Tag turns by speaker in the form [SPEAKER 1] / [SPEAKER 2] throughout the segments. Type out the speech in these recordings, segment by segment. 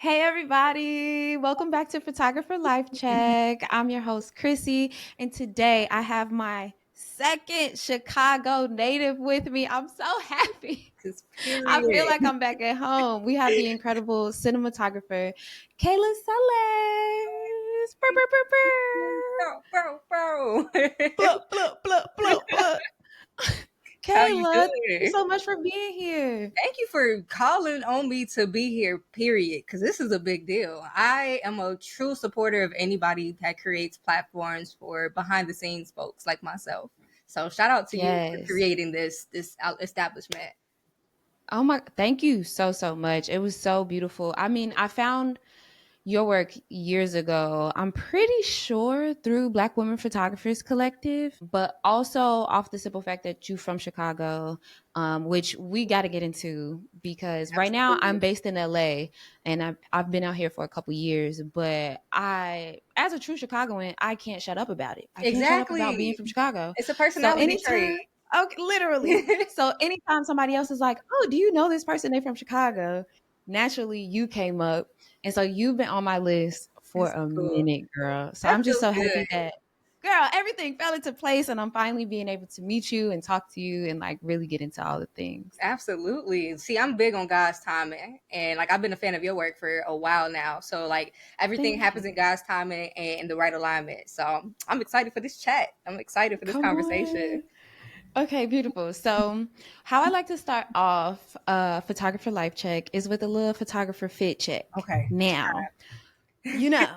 [SPEAKER 1] Hey everybody, welcome back to Photographer Life Check. I'm your host Qurissy, and today I have my second Chicago native with me. I'm so happy.
[SPEAKER 2] Cause
[SPEAKER 1] I feel
[SPEAKER 2] period.
[SPEAKER 1] like I'm back at home. We have the incredible cinematographer Kayla Sullers. Brr, brr, brr, brr.
[SPEAKER 2] Bro.
[SPEAKER 1] Blup, blup, blup, blup, blup.
[SPEAKER 2] How you
[SPEAKER 1] Kayla, thank you
[SPEAKER 2] doing?
[SPEAKER 1] so much for being here.
[SPEAKER 2] Thank you for calling on me to be here, period. Because this is a big deal. I am a true supporter of anybody that creates platforms for behind the scenes folks like myself. So shout out to you for
[SPEAKER 1] Yes.
[SPEAKER 2] creating this establishment.
[SPEAKER 1] Oh my, thank you so much. It was so beautiful. I mean, I found your work years ago. I'm pretty sure through Black Women Photographers Collective, but also off the simple fact that you from Chicago, which we got to get into because right now I'm
[SPEAKER 2] Absolutely.
[SPEAKER 1] based in LA and I've been out here for a couple years, but as a true Chicagoan, I can't shut up about it. I can't shut up about being
[SPEAKER 2] Exactly.
[SPEAKER 1] from Chicago.
[SPEAKER 2] It's a
[SPEAKER 1] So
[SPEAKER 2] personality trait.
[SPEAKER 1] anytime, okay, literally. So anytime somebody else is like, "Oh, do you know this person? They from Chicago?" Naturally, you came up, and so you've been on my list for
[SPEAKER 2] That's
[SPEAKER 1] a
[SPEAKER 2] cool.
[SPEAKER 1] minute, girl. So
[SPEAKER 2] That
[SPEAKER 1] I'm just
[SPEAKER 2] feels
[SPEAKER 1] so
[SPEAKER 2] good.
[SPEAKER 1] happy that, girl, everything fell into place, and I'm finally being able to meet you and talk to you and like really get into all the things.
[SPEAKER 2] Absolutely. See, I'm big on God's timing. And like I've been a fan of your work for a while now. So like everything
[SPEAKER 1] Thank
[SPEAKER 2] happens
[SPEAKER 1] you.
[SPEAKER 2] in God's timing and in the right alignment. So I'm excited for this chat. I'm excited for this
[SPEAKER 1] Come
[SPEAKER 2] conversation.
[SPEAKER 1] on. Okay, beautiful. So, how I like to start off photographer life check is with a little photographer fit check.
[SPEAKER 2] Okay.
[SPEAKER 1] Now, you know,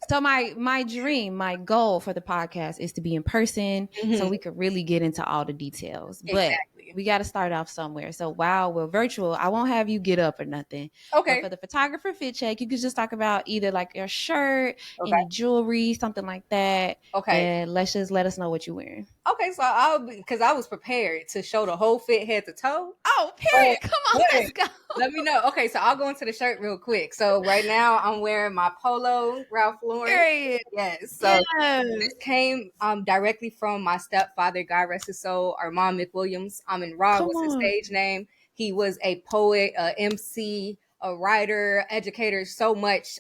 [SPEAKER 1] so my dream, my goal for the podcast is to be in person so
[SPEAKER 2] Mhm.
[SPEAKER 1] we could really get into all the details. But
[SPEAKER 2] Exactly.
[SPEAKER 1] we got to start off somewhere. So while we're virtual, I won't have you get up or nothing. But for
[SPEAKER 2] Okay.
[SPEAKER 1] the photographer fit check, you could just talk about either like your shirt,
[SPEAKER 2] Okay.
[SPEAKER 1] any jewelry, something like that,
[SPEAKER 2] Okay.
[SPEAKER 1] and let us know what you're wearing.
[SPEAKER 2] Okay. So I'll be because I was prepared to show the whole fit head to toe.
[SPEAKER 1] Oh,
[SPEAKER 2] But
[SPEAKER 1] period. Come on,
[SPEAKER 2] what?
[SPEAKER 1] let's go.
[SPEAKER 2] Let me know. Okay, so I'll go into the shirt real quick. So right now I'm wearing my polo Ralph Lauren.
[SPEAKER 1] Period.
[SPEAKER 2] Yes. So
[SPEAKER 1] Yes.
[SPEAKER 2] this came directly from my stepfather, God rest his soul, Armand McWilliams. And Rod
[SPEAKER 1] Come
[SPEAKER 2] was his
[SPEAKER 1] on.
[SPEAKER 2] stage name. He was a poet, a MC, a writer, educator, so much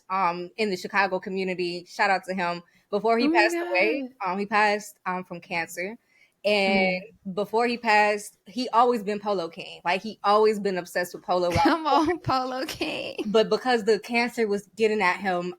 [SPEAKER 2] in the Chicago community. Shout out to him. Before he
[SPEAKER 1] Oh my
[SPEAKER 2] passed away,
[SPEAKER 1] God.
[SPEAKER 2] he passed from cancer. And
[SPEAKER 1] Mm.
[SPEAKER 2] before he passed, he always been Polo King. Like he always been obsessed with Polo Ralph
[SPEAKER 1] Come
[SPEAKER 2] Lauren.
[SPEAKER 1] on, Polo King.
[SPEAKER 2] But because the cancer was getting at him,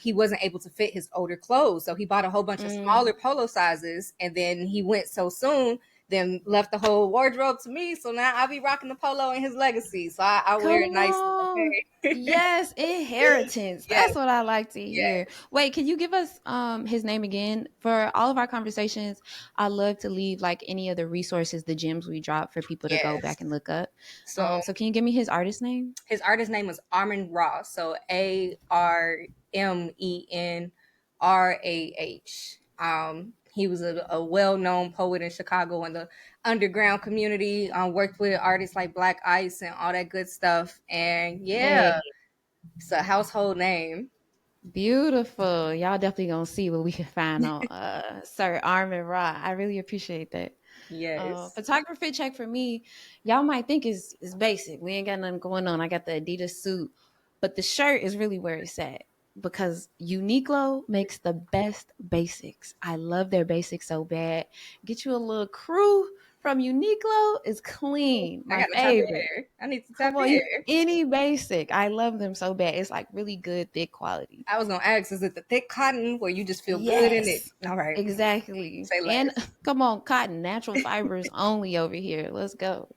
[SPEAKER 2] he wasn't able to fit his older clothes. So he bought a whole bunch of
[SPEAKER 1] Mm.
[SPEAKER 2] smaller polo sizes, and then he went so soon, then left the whole wardrobe to me. So now I'll be rocking the polo in his legacy. So I wear
[SPEAKER 1] Come
[SPEAKER 2] it nicely.
[SPEAKER 1] on.
[SPEAKER 2] Okay.
[SPEAKER 1] Yes, inheritance.
[SPEAKER 2] Yes,
[SPEAKER 1] That's what I like to
[SPEAKER 2] yes,
[SPEAKER 1] hear. Wait, can you give us his name again? For all of our conversations, I love to leave like any of the resources, the gems we drop for people to go
[SPEAKER 2] yes.
[SPEAKER 1] back and look up.
[SPEAKER 2] So
[SPEAKER 1] So can you give me his artist name?
[SPEAKER 2] his artist name was Armin Ross. So ArmenRah. He was a well-known poet in Chicago in the underground community. Worked with artists like Black Ice and all that good stuff. And
[SPEAKER 1] Hey,
[SPEAKER 2] yeah, it's a household name.
[SPEAKER 1] beautiful. Y'all definitely gonna see what we can find on Sir Armin Ra. I really appreciate that.
[SPEAKER 2] Yes.
[SPEAKER 1] Photography check for me, y'all might think is basic. We ain't got nothing going on. I got the Adidas suit, but the shirt is really where it's at because Uniqlo makes the best basics. I love their basics so bad. Get you a little crew from Uniqlo is clean.
[SPEAKER 2] I
[SPEAKER 1] My
[SPEAKER 2] gotta tap in
[SPEAKER 1] favorite.
[SPEAKER 2] here. I need to
[SPEAKER 1] Come
[SPEAKER 2] tap
[SPEAKER 1] on,
[SPEAKER 2] in.
[SPEAKER 1] any basic. I love them so bad. It's like really good, thick quality.
[SPEAKER 2] I was gonna ask, is it the thick cotton where you just feel good in it?
[SPEAKER 1] Yes,
[SPEAKER 2] All right.
[SPEAKER 1] exactly.
[SPEAKER 2] Say
[SPEAKER 1] And
[SPEAKER 2] less.
[SPEAKER 1] come on, cotton, natural fibers only over here. Let's go.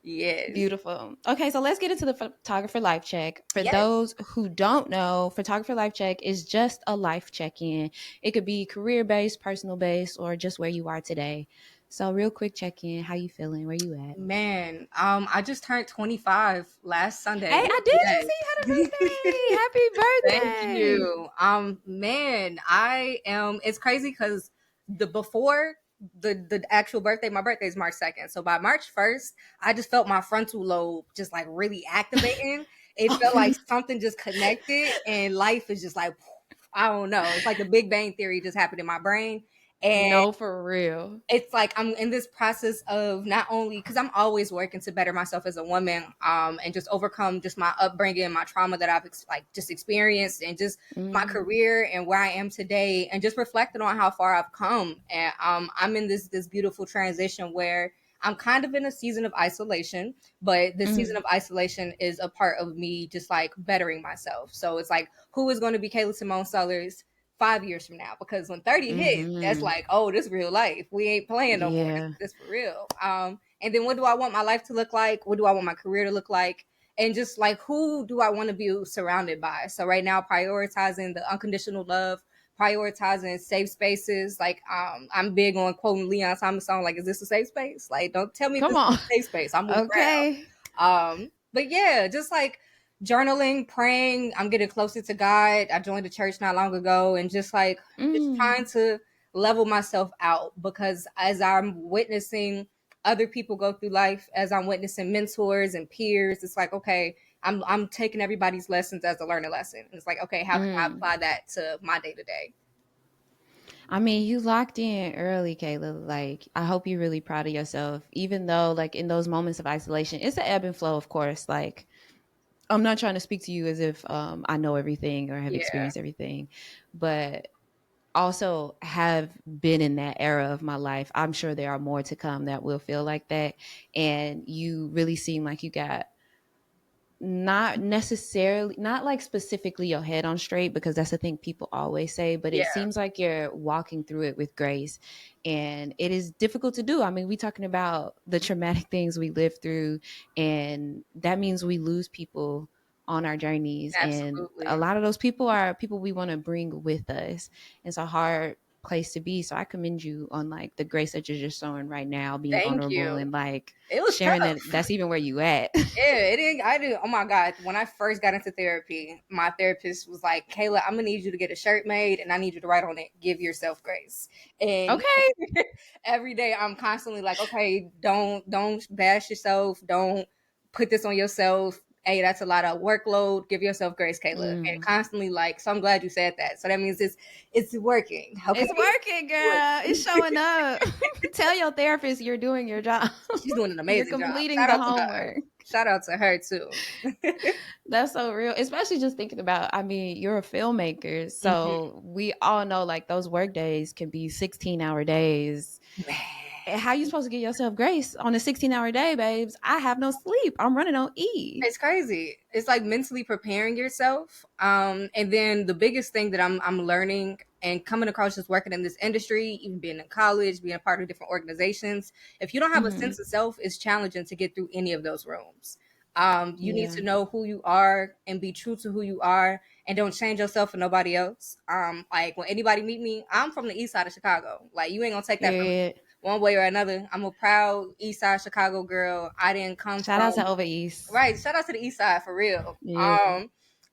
[SPEAKER 2] Yes.
[SPEAKER 1] Beautiful. Okay, so let's get into the photographer life check. For
[SPEAKER 2] Yes.
[SPEAKER 1] those who don't know, photographer life check is just a life check in. It could be career based, personal based, or just where you are today. So, real quick check in. How you feeling? Where you at?
[SPEAKER 2] Man, I just turned 25 last
[SPEAKER 1] Hey,
[SPEAKER 2] Sunday.
[SPEAKER 1] I did just
[SPEAKER 2] Yes.
[SPEAKER 1] see you had a birthday.
[SPEAKER 2] Thank
[SPEAKER 1] Happy birthday.
[SPEAKER 2] you. Man, I am it's crazy because the before the actual birthday, my birthday is March 2nd. So by March 1st, I just felt my frontal lobe just like really activating. It felt like something just connected and life is just like I don't know. It's like the Big Bang theory just happened in my brain. And
[SPEAKER 1] No, for real.
[SPEAKER 2] it's like I'm in this process of not only because I'm always working to better myself as a woman, and just overcome just my upbringing, my trauma that I've just experienced, and just my
[SPEAKER 1] Mm,
[SPEAKER 2] career and where I am today, and just reflecting on how far I've come. And I'm in this beautiful transition where I'm kind of in a season of isolation, but the season
[SPEAKER 1] mm,
[SPEAKER 2] of isolation is a part of me just like bettering myself. So it's like, who is going to be Kayla Simone Sullers 5 years from now? Because when 30 hits, that's
[SPEAKER 1] mm-hmm.
[SPEAKER 2] like, oh, this real life. We ain't playing no more.
[SPEAKER 1] Yeah.
[SPEAKER 2] This for real. And then what do I want my life to look like? What do I want my career to look like? And just like, who do I want to be surrounded by? So right now, prioritizing the unconditional love, prioritizing safe spaces. Like, I'm big on quoting Leon Thomas song, like, is this a safe space? Like, don't tell me
[SPEAKER 1] Come
[SPEAKER 2] this is
[SPEAKER 1] on.
[SPEAKER 2] a safe space. I'll move
[SPEAKER 1] Okay.
[SPEAKER 2] around. But yeah, just like journaling, praying. I'm getting closer to God. I joined the church not long ago, and just trying
[SPEAKER 1] Mm,
[SPEAKER 2] to level myself out, because as I'm witnessing other people go through life, as I'm witnessing mentors and peers, it's like, okay, I'm taking everybody's lessons as a learning lesson. It's like, okay, how can I
[SPEAKER 1] mm.
[SPEAKER 2] apply that to my day to day?
[SPEAKER 1] I mean, you locked in early, Kayla. Like, I hope you're really proud of yourself, even though, like, in those moments of isolation, it's an ebb and flow, of course. Like, I'm not trying to speak to you as if I know everything or have
[SPEAKER 2] Yeah,
[SPEAKER 1] experienced everything, but also have been in that era of my life. I'm sure there are more to come that will feel like that. And you really seem like you got not necessarily, not like specifically your head on straight, because that's the thing people always say, but it
[SPEAKER 2] yeah,
[SPEAKER 1] seems like you're walking through it with grace. And it is difficult to do. I mean, we talking about the traumatic things we live through, and that means we lose people on our journeys, and a
[SPEAKER 2] absolutely.
[SPEAKER 1] lot of those people are people we want to bring with us. It's a hard place to be, so I commend you on like the grace that you're just showing right now, being
[SPEAKER 2] Thank
[SPEAKER 1] vulnerable
[SPEAKER 2] you.
[SPEAKER 1] and like
[SPEAKER 2] It was
[SPEAKER 1] sharing
[SPEAKER 2] tough.
[SPEAKER 1] that that's even where you at.
[SPEAKER 2] Yeah, it didn't. I did. Oh my god! When I first got into therapy, my therapist was like, "Kayla, I'm gonna need you to get a shirt made, and I need you to write on it, 'Give yourself grace.'" And
[SPEAKER 1] Okay.
[SPEAKER 2] every day, I'm constantly like, "Okay, don't bash yourself. Don't put this on yourself. Hey, that's a lot of workload. Give yourself grace, Kayla." And
[SPEAKER 1] Mm.
[SPEAKER 2] constantly like, so I'm glad you said that. So that means it's working. Okay,
[SPEAKER 1] It's working, girl. It's
[SPEAKER 2] working.
[SPEAKER 1] showing up. Tell your therapist you're doing your job.
[SPEAKER 2] She's doing an
[SPEAKER 1] You're
[SPEAKER 2] amazing job.
[SPEAKER 1] completing
[SPEAKER 2] Shout
[SPEAKER 1] the
[SPEAKER 2] out to her.
[SPEAKER 1] homework.
[SPEAKER 2] Shout out to her too.
[SPEAKER 1] That's so real. Especially just thinking about, I mean, you're a filmmaker.
[SPEAKER 2] Mhm.
[SPEAKER 1] So we all know like those work days can be 16-hour days. And how you supposed to give yourself grace on a 16-hour day, babes? I have no sleep. I'm running on E.
[SPEAKER 2] It's crazy. It's like mentally preparing yourself. And then the biggest thing that I'm learning and coming across just working in this industry, even being in college, being a part of different organizations, if you don't have a
[SPEAKER 1] Hmm.
[SPEAKER 2] sense of self, it's challenging to get through any of those rooms. You need
[SPEAKER 1] Yeah.
[SPEAKER 2] to know who you are and be true to who you are, and don't change yourself for nobody else. Like when anybody meet me, I'm from the east side of Chicago. Like you ain't gonna take that from me
[SPEAKER 1] Period.
[SPEAKER 2] one way or another. I'm a proud east side Chicago girl. I didn't come
[SPEAKER 1] Shout out
[SPEAKER 2] from.
[SPEAKER 1] to Over East.
[SPEAKER 2] Right. Shout out to the East Side for real.
[SPEAKER 1] Yeah.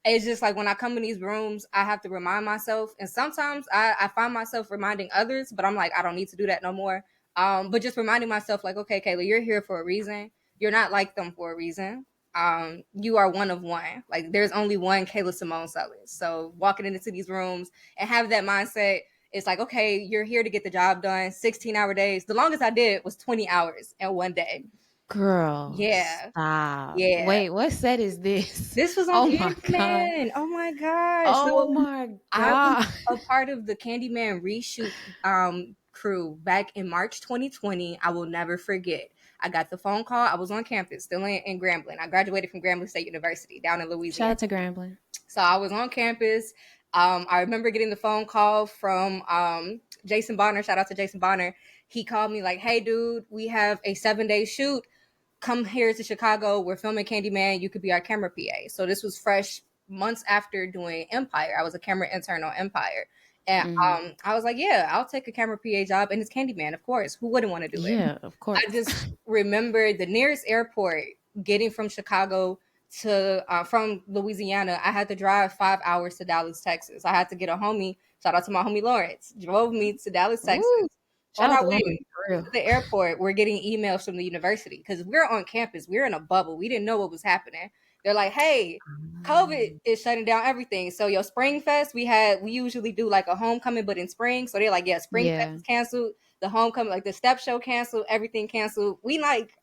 [SPEAKER 2] It's just like when I come in these rooms, I have to remind myself, and sometimes I find myself reminding others, but I'm like, I don't need to do that no more. But just reminding myself, like, okay, Kayla, you're here for a reason. You're not like them for a reason. You are one of one. Like, there's only one Kayla Simone Sullers. So walking into these rooms and have that mindset, it's like, okay, you're here to get the job done. 16-hour days. The longest I did was 20 hours in one day.
[SPEAKER 1] Girl,
[SPEAKER 2] Yeah.
[SPEAKER 1] stop.
[SPEAKER 2] Yeah.
[SPEAKER 1] Wait, what set is this?
[SPEAKER 2] This was on
[SPEAKER 1] Oh my God.
[SPEAKER 2] Candyman. Oh my gosh.
[SPEAKER 1] Oh
[SPEAKER 2] So
[SPEAKER 1] my
[SPEAKER 2] I was
[SPEAKER 1] God.
[SPEAKER 2] a part of the Candyman reshoot crew back in March 2020. I will never forget. I got the phone call. I was on campus, still in Grambling. I graduated from Grambling State University down in
[SPEAKER 1] Shout
[SPEAKER 2] Louisiana.
[SPEAKER 1] out to Grambling.
[SPEAKER 2] So I was on campus. I remember getting the phone call from Jason Bonner. Shout out to Jason Bonner. He called me like, "Hey, dude, we have a 7-day shoot. Come here to Chicago. We're filming Candyman. You could be our camera PA." So this was fresh months after doing Empire. I was a camera intern on Empire. And
[SPEAKER 1] Hmm.
[SPEAKER 2] I was like, yeah, I'll take a camera PA job. And it's Candyman, of course. Who wouldn't want to do it?
[SPEAKER 1] Yeah, of
[SPEAKER 2] I
[SPEAKER 1] course.
[SPEAKER 2] just remember the nearest airport getting from Chicago to from Louisiana. I had to drive 5 hours to Dallas, Texas. I had to get a homie. Shout out to my homie Lawrence. Drove me to Dallas, Texas.
[SPEAKER 1] Woo.
[SPEAKER 2] On
[SPEAKER 1] Shout out
[SPEAKER 2] our
[SPEAKER 1] to
[SPEAKER 2] way
[SPEAKER 1] Lawrence for
[SPEAKER 2] to
[SPEAKER 1] real.
[SPEAKER 2] the airport, we're getting emails from the university because we're on campus. We're in a bubble. We didn't know what was happening. They're like, hey, COVID
[SPEAKER 1] Mm.
[SPEAKER 2] is shutting down everything. So your Spring Fest, we usually do like a homecoming, but in spring. So they're like, yeah, Spring Fest
[SPEAKER 1] Yeah.
[SPEAKER 2] is canceled. The homecoming, like the step show canceled, everything canceled. We like,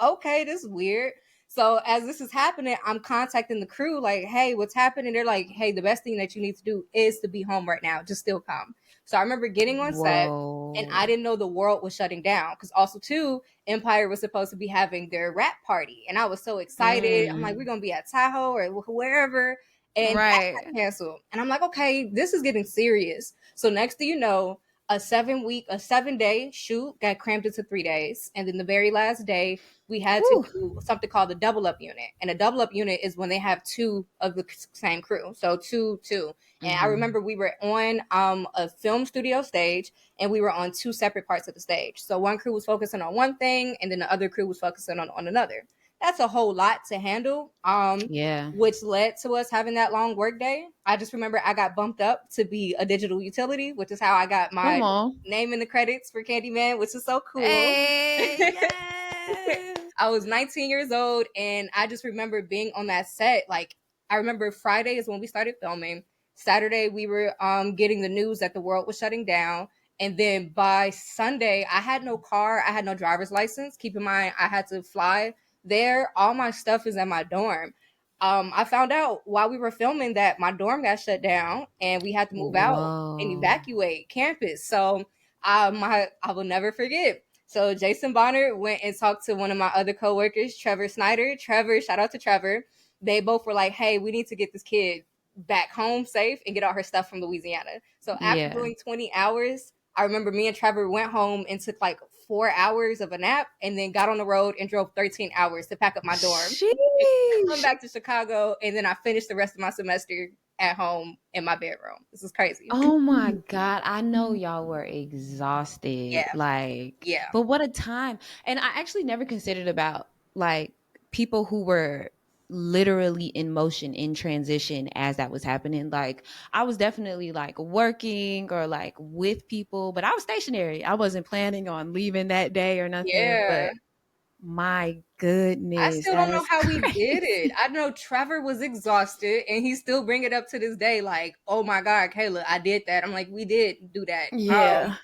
[SPEAKER 2] okay, this is weird. So as this is happening, I'm contacting the crew, like, hey, what's happening? They're like, hey, the best thing that you need to do is to be home right now. Just still come. So I remember getting on set and I
[SPEAKER 1] Whoa.
[SPEAKER 2] didn't know the world was shutting down. Cause also too, Empire was supposed to be having their rap party. And I was so excited. I'm like, we're
[SPEAKER 1] Mm.
[SPEAKER 2] gonna be at Tahoe or wherever. And that
[SPEAKER 1] Right.
[SPEAKER 2] got canceled. And I'm like, okay, this is getting serious. So next thing you know, a 7 day shoot got crammed into 3 days. And then the very last day, we had to
[SPEAKER 1] Whew.
[SPEAKER 2] do something called a double up unit. And a double up unit is when they have two of the same crew. So two. And I
[SPEAKER 1] Hmm.
[SPEAKER 2] remember we were on a film studio stage and we were on two separate parts of the stage. So one crew was focusing on one thing and then the other crew was focusing on another. That's a whole lot to handle.
[SPEAKER 1] Yeah.
[SPEAKER 2] Which led to us having that long work day. I just remember I got bumped up to be a digital utility, which is how I got
[SPEAKER 1] Come
[SPEAKER 2] my
[SPEAKER 1] on.
[SPEAKER 2] name in the credits for Candyman, which is so cool.
[SPEAKER 1] Hey, yes.
[SPEAKER 2] I was 19 years old and I just remember being on that set. Like I remember Friday is when we started filming. Saturday we were getting the news that the world was shutting down. And then by Sunday, I had no car, I had no driver's license. Keep in mind, I had to fly there. All my stuff is at my dorm. I found out while we were filming that my dorm got shut down and we had to move out and
[SPEAKER 1] Whoa.
[SPEAKER 2] evacuate campus. So I will never forget. So Jason Bonner went and talked to one of my other coworkers, Trevor Snyder. Trevor, shout out to Trevor. They both were like, "Hey, we need to get this kid back home safe and get all her stuff from Louisiana." So after
[SPEAKER 1] Yeah.
[SPEAKER 2] doing 20 hours, I remember me and Trevor went home and took like 4 hours of a nap and then got on the road and drove 13 hours to pack up my dorm and come
[SPEAKER 1] Sheesh.
[SPEAKER 2] back to Chicago. And then I finished the rest of my semester at home in my bedroom. This is crazy.
[SPEAKER 1] Oh my God. I know y'all were exhausted.
[SPEAKER 2] Yeah.
[SPEAKER 1] Like,
[SPEAKER 2] Yeah.
[SPEAKER 1] but what a time. And I actually never considered about like people who were literally in motion in transition as that was happening. Like, I was definitely like working or like with people, but I was stationary. I wasn't planning on leaving that day or nothing.
[SPEAKER 2] Yeah.
[SPEAKER 1] But my
[SPEAKER 2] I
[SPEAKER 1] goodness,
[SPEAKER 2] still don't
[SPEAKER 1] that
[SPEAKER 2] know
[SPEAKER 1] is
[SPEAKER 2] how we did it.
[SPEAKER 1] crazy.
[SPEAKER 2] I know Trevor was exhausted and he still bring it up to this day like, "Oh my god, Kayla, I did that." I'm like, "We did do that."
[SPEAKER 1] Yeah.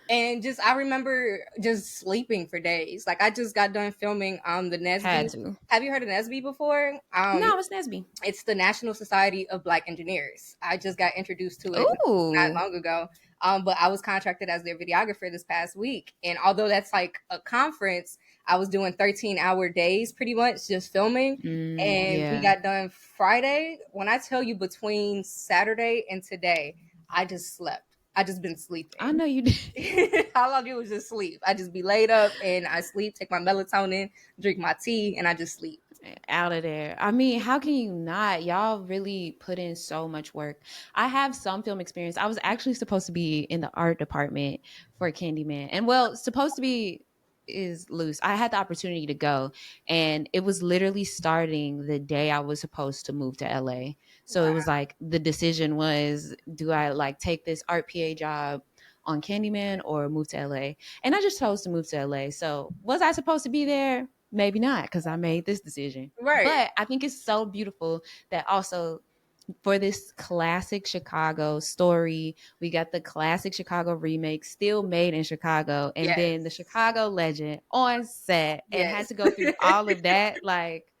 [SPEAKER 2] And just I remember just sleeping for days. Like I just got done filming the
[SPEAKER 1] Had
[SPEAKER 2] Nesby.
[SPEAKER 1] to.
[SPEAKER 2] Have you heard of Nesby before?
[SPEAKER 1] No, it's Nesby.
[SPEAKER 2] It's the National Society of Black Engineers. I just got introduced to it not
[SPEAKER 1] Ooh.
[SPEAKER 2] long ago. But I was contracted as their videographer this past week. And although that's like a conference, I was doing 13-hour days pretty much just filming. And we
[SPEAKER 1] Yeah.
[SPEAKER 2] got done Friday. When I tell you between Saturday and today, I just slept. I just been
[SPEAKER 1] I
[SPEAKER 2] sleeping.
[SPEAKER 1] know you did.
[SPEAKER 2] All I do is just sleep. I just be laid up and I sleep, take my melatonin, drink my tea, and I just sleep.
[SPEAKER 1] Out of there. I mean, how can you not? Y'all really put in so much work. I have some film experience. I was actually supposed to be in the art department for Candyman. And well, supposed to be is loose. I had the opportunity to go and it was literally starting the day I was supposed to move to LA. So it was
[SPEAKER 2] Wow.
[SPEAKER 1] like the decision was, do I like take this art PA job on Candyman or move to LA? And I just chose to move to LA. So was I supposed to be there? Maybe not, because I made this decision.
[SPEAKER 2] Right.
[SPEAKER 1] But I think it's so beautiful that also for this classic Chicago story, we got the classic Chicago remake still made in Chicago, and then the
[SPEAKER 2] Yes.
[SPEAKER 1] Chicago legend on set and had
[SPEAKER 2] Yes.
[SPEAKER 1] to go through all of that. Like,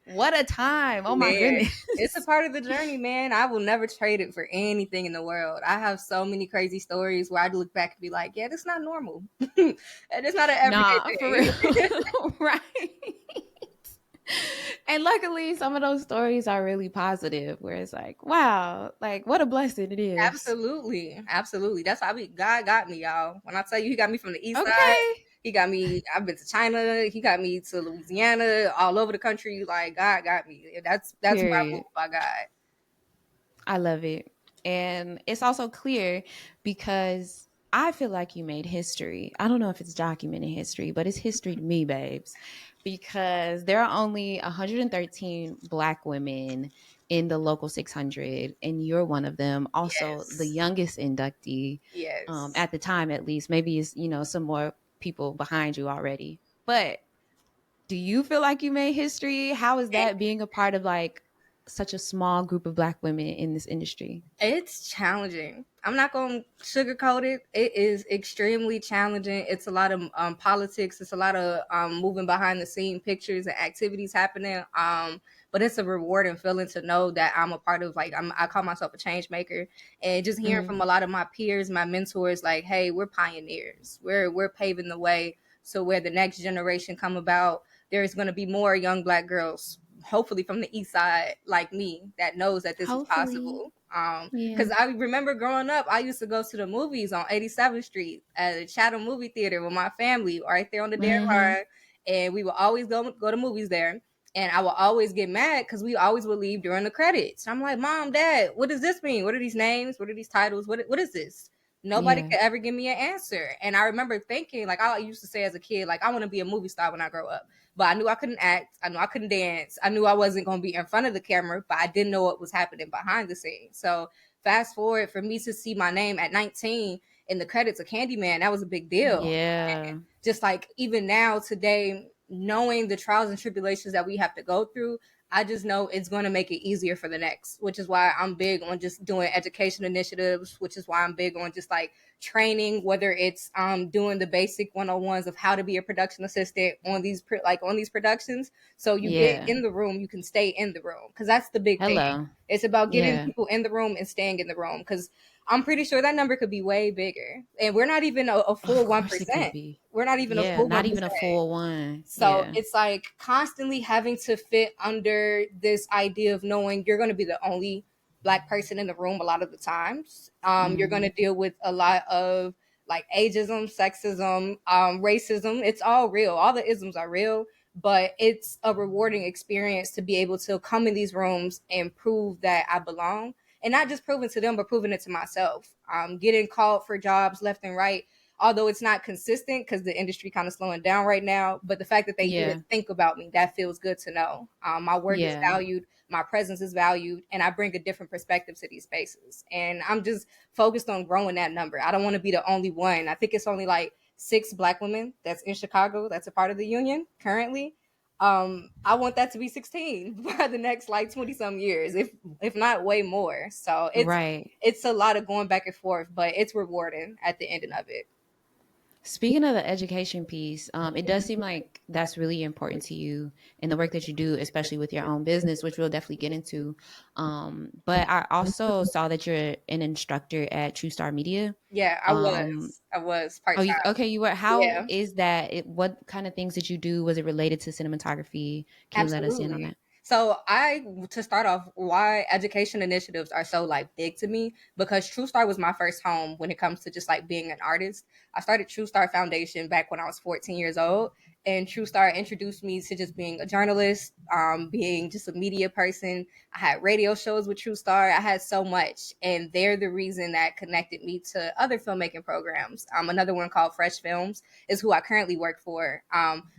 [SPEAKER 1] what a time. Oh my
[SPEAKER 2] Man,
[SPEAKER 1] goodness.
[SPEAKER 2] it's a part of the journey, man. I will never trade it for anything in the world. I have so many crazy stories where I look back and be like, yeah, that's not normal. And it's not an everyday
[SPEAKER 1] Nah, for
[SPEAKER 2] thing.
[SPEAKER 1] real. Right. And luckily, some of those stories are really positive, where it's like, wow, like what a blessing it is.
[SPEAKER 2] Absolutely. Absolutely. That's how God got me, y'all. When I tell you he got me from the east side,
[SPEAKER 1] Okay.
[SPEAKER 2] he got me, I've been to China, he got me to Louisiana, all over the country. Like God got me. That's where I move
[SPEAKER 1] Period.
[SPEAKER 2] by God.
[SPEAKER 1] I love it. And it's also clear because I feel like you made history. I don't know if it's documented history, but it's history to me, babes, because there are only 113 Black women in the local 600, and you're one of them. Also, the
[SPEAKER 2] Yes.
[SPEAKER 1] youngest inductee
[SPEAKER 2] Yes.
[SPEAKER 1] at the time, at least. Maybe it's, some more people behind you already. But Do you feel like you made history? How is that being a part of like such a small group of Black women in this industry?
[SPEAKER 2] It's challenging. I'm not going to sugarcoat it. It is extremely challenging. It's a lot of politics. It's a lot of moving behind the scene pictures and activities happening. But it's a rewarding feeling to know that I'm a part of, like, I call myself a change maker, and just hearing
[SPEAKER 1] Mm.
[SPEAKER 2] from a lot of my peers, my mentors, like, hey, we're pioneers. We're paving the way. So where the next generation come about, there's going to be more young Black girls, hopefully from the East Side, like me, that knows that this is
[SPEAKER 1] Hopefully.
[SPEAKER 2] possible.
[SPEAKER 1] Yeah.
[SPEAKER 2] Because I remember growing up, I used to go to the movies on 87th Street at a Chatham movie theater with my family, right there on the Dare
[SPEAKER 1] Mm-hmm.
[SPEAKER 2] Line, and we would always go to movies there. And I would always get mad because we always would leave during the credits. I'm like, Mom, Dad, what does this mean? What are these names? What are these titles? What is this? Nobody
[SPEAKER 1] Yeah.
[SPEAKER 2] could ever give me an answer. And I remember thinking, like I used to say as a kid, like I want to be a movie star when I grow up. But I knew I couldn't act. I knew I couldn't dance. I knew I wasn't going to be in front of the camera, but I didn't know what was happening behind the scenes. So fast forward for me to see my name at 19 in the credits of Candyman, that was a big deal.
[SPEAKER 1] Yeah.
[SPEAKER 2] Just like even now today, knowing the trials and tribulations that we have to go through, I just know it's going to make it easier for the next, which is why I'm big on just doing education initiatives, which is why I'm big on just like training, whether it's doing the basic 101s of how to be a production assistant on these on these productions. So you get
[SPEAKER 1] Yeah.
[SPEAKER 2] in the room, you can stay in the room, because that's the big thing.
[SPEAKER 1] Hello.
[SPEAKER 2] It's about getting
[SPEAKER 1] Yeah.
[SPEAKER 2] people in the room and staying in the room, because I'm pretty sure that number could be way bigger. And we're not even a
[SPEAKER 1] Of
[SPEAKER 2] full
[SPEAKER 1] course it could
[SPEAKER 2] 1%.
[SPEAKER 1] be.
[SPEAKER 2] We're not even a
[SPEAKER 1] Yeah.
[SPEAKER 2] full
[SPEAKER 1] Not
[SPEAKER 2] 1%.
[SPEAKER 1] even a full one.
[SPEAKER 2] So
[SPEAKER 1] Yeah.
[SPEAKER 2] it's like constantly having to fit under this idea of knowing you're going to be the only Black person in the room a lot of the times. You're going
[SPEAKER 1] Mm-hmm.
[SPEAKER 2] to deal with a lot of like ageism, sexism, racism. It's all real. All the isms are real, but it's a rewarding experience to be able to come in these rooms and prove that I belong. And not just proving to them, but proving it to myself. Getting called for jobs left and right, although it's not consistent because the industry kind of slowing down right now. But the fact that they even
[SPEAKER 1] Yeah.
[SPEAKER 2] think about me, that feels good to know. My work is
[SPEAKER 1] Yeah.
[SPEAKER 2] valued, my presence is valued, and I bring a different perspective to these spaces. And I'm just focused on growing that number. I don't want to be the only one. I think it's only like 6 Black women that's in Chicago that's a part of the union currently. I want that to be 16 by the next like 20 some years, if not way more. So
[SPEAKER 1] Right.
[SPEAKER 2] it's a lot of going back and forth, but it's rewarding at the ending of it.
[SPEAKER 1] Speaking of the education piece, it does seem like that's really important to you in the work that you do, especially with your own business, which we'll definitely get into. But I also saw that you're an instructor at True Star Media.
[SPEAKER 2] Yeah,
[SPEAKER 1] Um,
[SPEAKER 2] I was part
[SPEAKER 1] oh, you,
[SPEAKER 2] time.
[SPEAKER 1] okay, you were. How
[SPEAKER 2] Yeah.
[SPEAKER 1] is that? What kind of things did you do? Was it related to cinematography? Can you let us in on
[SPEAKER 2] Absolutely.
[SPEAKER 1] that?
[SPEAKER 2] So to start off, why education initiatives are so like big to me, because True Star was my first home when it comes to just like being an artist. I started True Star Foundation back when I was 14 years old, and True Star introduced me to just being a journalist, being just a media person. I had radio shows with True Star. I had so much, and they're the reason that connected me to other filmmaking programs. Another one called Fresh Films is who I currently work for.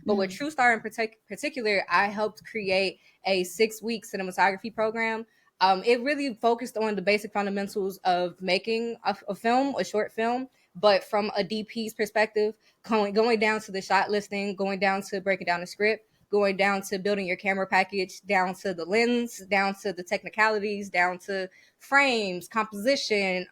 [SPEAKER 2] But with
[SPEAKER 1] Mm,
[SPEAKER 2] True Star in particular, I helped create a 6-week cinematography program. It really focused on the basic fundamentals of making a film, a short film, but from a DP's perspective, going down to the shot listing, going down to breaking down the script, going down to building your camera package, down to the lens, down to the technicalities, down to frames, composition,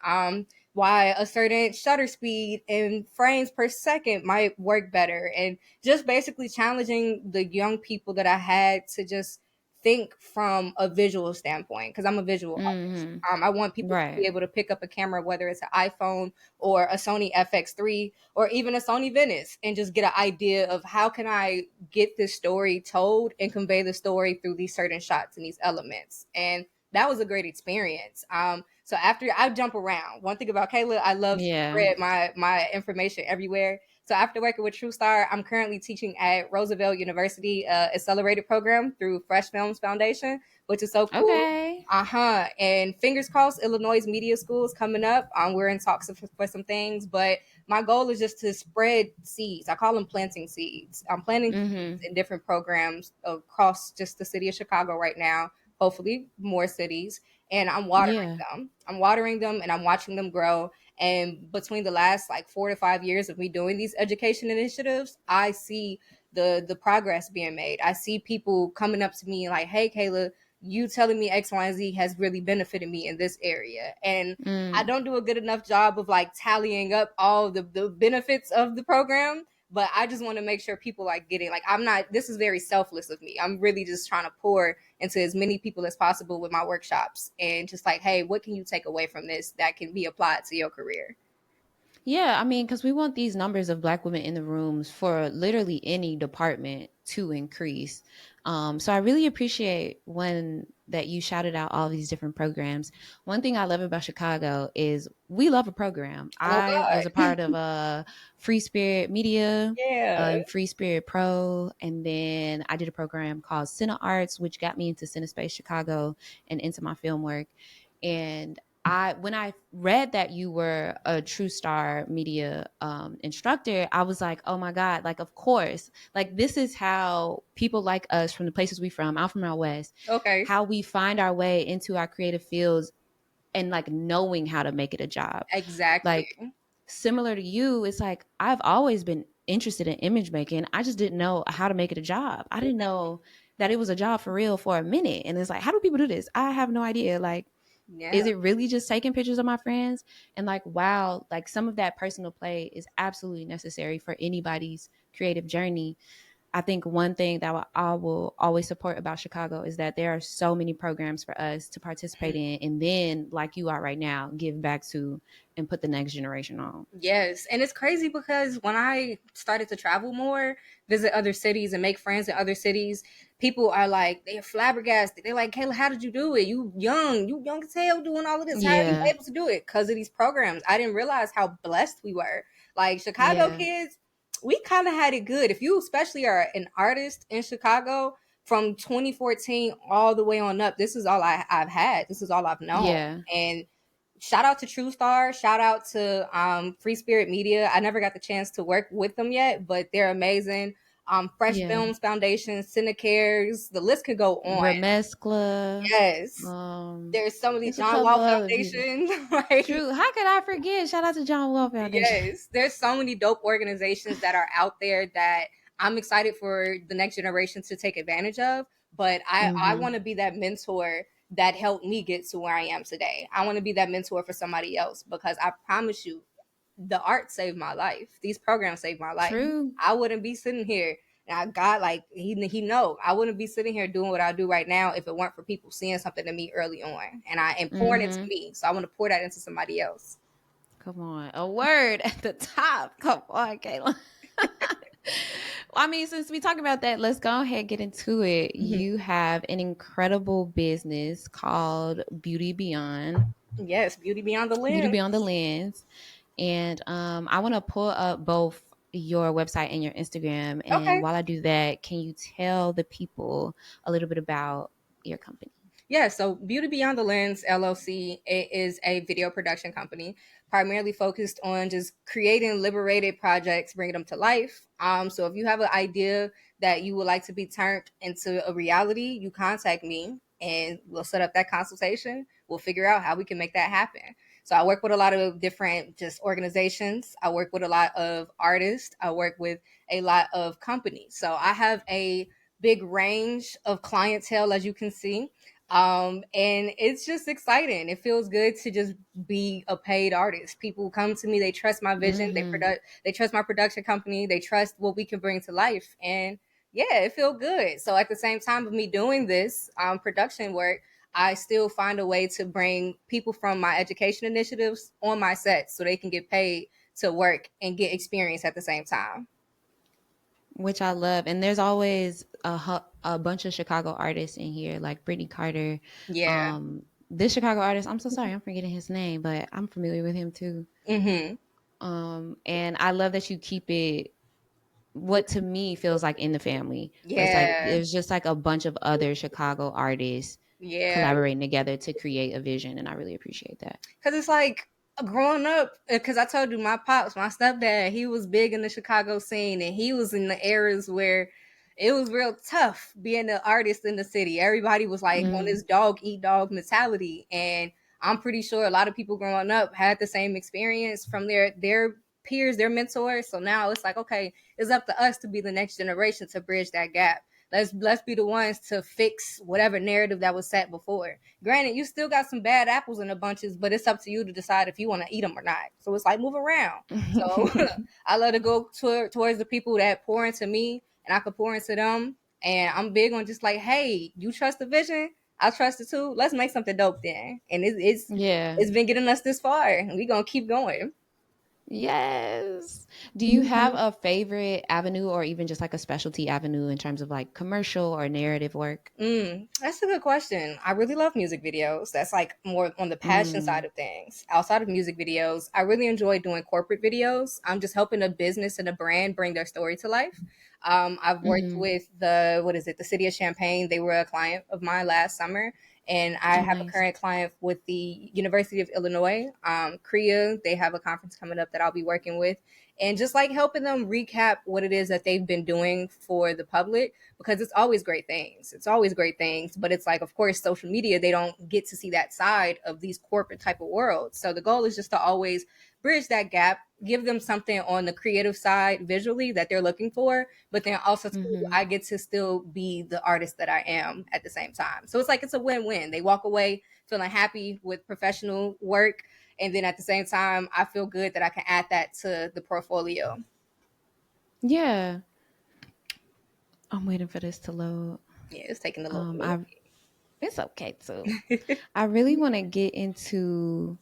[SPEAKER 2] why a certain shutter speed and frames per second might work better, and just basically challenging the young people that I had to just think from a visual standpoint, because I'm a visual artist.
[SPEAKER 1] mm-hmm.
[SPEAKER 2] I want people to be
[SPEAKER 1] Right.
[SPEAKER 2] able to pick up a camera, whether it's an iPhone or a Sony FX3 or even a Sony Venice, and just get an idea of how can I get this story told and convey the story through these certain shots and these elements. And that was a great experience. So after I jump around, one thing about Kayla, I love to
[SPEAKER 1] Yeah.
[SPEAKER 2] spread my information everywhere. So after working with True Star, I'm currently teaching at Roosevelt University accelerated program through Fresh Films Foundation, which is so cool.
[SPEAKER 1] Okay.
[SPEAKER 2] And fingers crossed, Illinois Media School is coming up. We're in talks for some things, but my goal is just to spread seeds. I call them planting seeds. I'm planting seeds
[SPEAKER 1] Mm-hmm.
[SPEAKER 2] in different programs across just the city of Chicago right now. Hopefully, more cities, and I'm watering
[SPEAKER 1] Yeah.
[SPEAKER 2] them. I'm watering them, and I'm watching them grow. And between the last like 4 to 5 years of me doing these education initiatives, I see the progress being made. I see people coming up to me like, "Hey, Kayla, you telling me X, Y, and Z has really benefited me in this area." And I
[SPEAKER 1] Mm.
[SPEAKER 2] don't do a good enough job of like tallying up all the benefits of the program, but I just want to make sure people like get it. Like, I'm not, this is very selfless of me. I'm really just trying to pour into as many people as possible with my workshops and just like, hey, what can you take away from this that can be applied to your career?
[SPEAKER 1] Yeah, I mean, because we want these numbers of Black women in the rooms for literally any department to increase. So I really appreciate when that you shouted out all these different programs. One thing I love about Chicago is we love a program.
[SPEAKER 2] Oh
[SPEAKER 1] I was a
[SPEAKER 2] God.
[SPEAKER 1] part of Free Spirit Media
[SPEAKER 2] Yeah.
[SPEAKER 1] and Free Spirit Pro, and then I did a program called Cine Arts, which got me into Cinespace Chicago and into my film work. And when I read that you were a True Star Media instructor, I was like, oh my God, like, of course, like, this is how people like us from the places we from, I'm from out West,
[SPEAKER 2] Okay.
[SPEAKER 1] how we find our way into our creative fields and like knowing how to make it a job.
[SPEAKER 2] Exactly.
[SPEAKER 1] Like, similar to you, it's like, I've always been interested in image making. I just didn't know how to make it a job. I didn't know that it was a job for real for a minute. And it's like, how do people do this? I have no idea. Like,
[SPEAKER 2] Yeah.
[SPEAKER 1] is it really just taking pictures of my friends? And like, wow, like some of that personal play is absolutely necessary for anybody's creative journey. I think one thing that I will always support about Chicago is that there are so many programs for us to participate in, and then, like you are right now, give back to and put the next generation on.
[SPEAKER 2] Yes. And it's crazy because when I started to travel more, visit other cities and make friends in other cities, people are like, they're flabbergasted. They're like, Kayla, how did you do it? You young as hell doing all of this. How are you
[SPEAKER 1] Yeah,
[SPEAKER 2] able to do it? Because of these programs. I didn't realize how blessed we were. Like Chicago
[SPEAKER 1] yeah,
[SPEAKER 2] kids, we kind of had it good. If you especially are an artist in Chicago from 2014 all the way on up, this is all I've had. This is all I've known.
[SPEAKER 1] yeah,
[SPEAKER 2] And shout out to True Star, shout out to Free Spirit Media. I never got the chance to work with them yet, but they're amazing. Fresh
[SPEAKER 1] yeah.
[SPEAKER 2] Films Foundation, Cinecares, the list could go on.
[SPEAKER 1] Remescla.
[SPEAKER 2] Yes, there's so many
[SPEAKER 1] It's a
[SPEAKER 2] John
[SPEAKER 1] couple
[SPEAKER 2] Wall
[SPEAKER 1] other people.
[SPEAKER 2] Foundation. Like,
[SPEAKER 1] True. How could I forget? Shout out to John Wall Foundation.
[SPEAKER 2] yes, there's so many dope organizations that are out there that I'm excited for the next generation to take advantage of. But I
[SPEAKER 1] Mm-hmm.
[SPEAKER 2] want to be that mentor that helped me get to where I am today. I want to be that mentor for somebody else because I promise you, the art saved my life. These programs saved my life.
[SPEAKER 1] True.
[SPEAKER 2] I wouldn't be sitting here. And I got like he know I wouldn't be sitting here doing what I do right now if it weren't for people seeing something in me early on and pouring into
[SPEAKER 1] Mm-hmm.
[SPEAKER 2] me. So I want to pour that into somebody else.
[SPEAKER 1] Come on. A word at the top. Come on, Kayla. I mean, since we talk about that, let's go ahead and get into it.
[SPEAKER 2] Mhm.
[SPEAKER 1] You have an incredible business called Beauty Beyond,
[SPEAKER 2] Yes, beauty beyond the
[SPEAKER 1] Beauty
[SPEAKER 2] lens.
[SPEAKER 1] Beyond the Lens. And I want to pull up both your website and your Instagram. And
[SPEAKER 2] Okay.
[SPEAKER 1] while I do that, can you tell the people a little bit about your company?
[SPEAKER 2] Yeah, so Beauty Beyond the Lens LLC is a video production company primarily focused on just creating liberated projects, bringing them to life. So if you have an idea that you would like to be turned into a reality, you contact me and we'll set up that consultation. We'll figure out how we can make that happen. So I work with a lot of different just organizations. I work with a lot of artists. I work with a lot of companies. So I have a big range of clientele, as you can see. And it's just exciting. It feels good to just be a paid artist. People come to me, they trust my vision,
[SPEAKER 1] Mm-hmm.
[SPEAKER 2] they trust my production company, they trust what we can bring to life. And yeah, it feels good. So at the same time of me doing this production work, I still find a way to bring people from my education initiatives on my sets so they can get paid to work and get experience at the same time.
[SPEAKER 1] Which I love. And there's always a bunch of Chicago artists in here, like Brittany Carter.
[SPEAKER 2] Yeah.
[SPEAKER 1] Um, this Chicago artist, I'm so sorry, I'm forgetting his name, but I'm familiar with him too.
[SPEAKER 2] Mm-hmm.
[SPEAKER 1] And I love that you keep it what to me feels like in the family, where it's like
[SPEAKER 2] Yeah.
[SPEAKER 1] there's just like a bunch of other Chicago artists
[SPEAKER 2] Yeah.
[SPEAKER 1] collaborating together to create a vision. And I really appreciate that.
[SPEAKER 2] Because it's like growing up, because I told you my pops, my stepdad, he was big in the Chicago scene and he was in the eras where it was real tough being an artist in the city. Everybody was like on
[SPEAKER 1] Mm,
[SPEAKER 2] this dog eat dog mentality. And I'm pretty sure a lot of people growing up had the same experience from their peers, their mentors. So now it's like, okay, it's up to us to be the next generation to bridge that gap. Let's be the ones to fix whatever narrative that was set before. Granted, you still got some bad apples in the bunches, but it's up to you to decide if you want to eat them or not. So it's like move around. So I let it go towards the people that pour into me, and I could pour into them. And I'm big on just like, hey, you trust the vision, I trust it too. Let's make something dope then. And
[SPEAKER 1] Yeah.
[SPEAKER 2] it's been getting us this far, and we gonna keep going.
[SPEAKER 1] Yes. Do you have a favorite avenue or even just like a specialty avenue in terms of like commercial or narrative work?
[SPEAKER 2] That's a good question. I really love music videos. That's like more on the passion side
[SPEAKER 1] Mm,
[SPEAKER 2] of things. Outside of music videos, I really enjoy doing corporate videos. I'm just helping a business and a brand bring their story to life. I've worked
[SPEAKER 1] mhm.
[SPEAKER 2] with the city of Champaign. They were a client of mine last summer. And I
[SPEAKER 1] Oh,
[SPEAKER 2] have a
[SPEAKER 1] nice.
[SPEAKER 2] current client with the University of Illinois, CREA. They have a conference coming up that I'll be working with. And just like helping them recap what it is that they've been doing for the public, because it's always great things. It's always great things, but it's like, of course, social media, they don't get to see that side of these corporate type of worlds. So the goal is just to always bridge that gap, give them something on the creative side visually that they're looking for, but then also too,
[SPEAKER 1] Mhm.
[SPEAKER 2] I get to still be the artist that I am at the same time. So it's like it's a win-win. They walk away feeling happy with professional work, and then at the same time, I feel good that I can add that to the portfolio.
[SPEAKER 1] Yeah. I'm waiting for this to load.
[SPEAKER 2] Yeah, it's taking a little
[SPEAKER 1] I
[SPEAKER 2] minute.
[SPEAKER 1] It's okay too. I really want to get into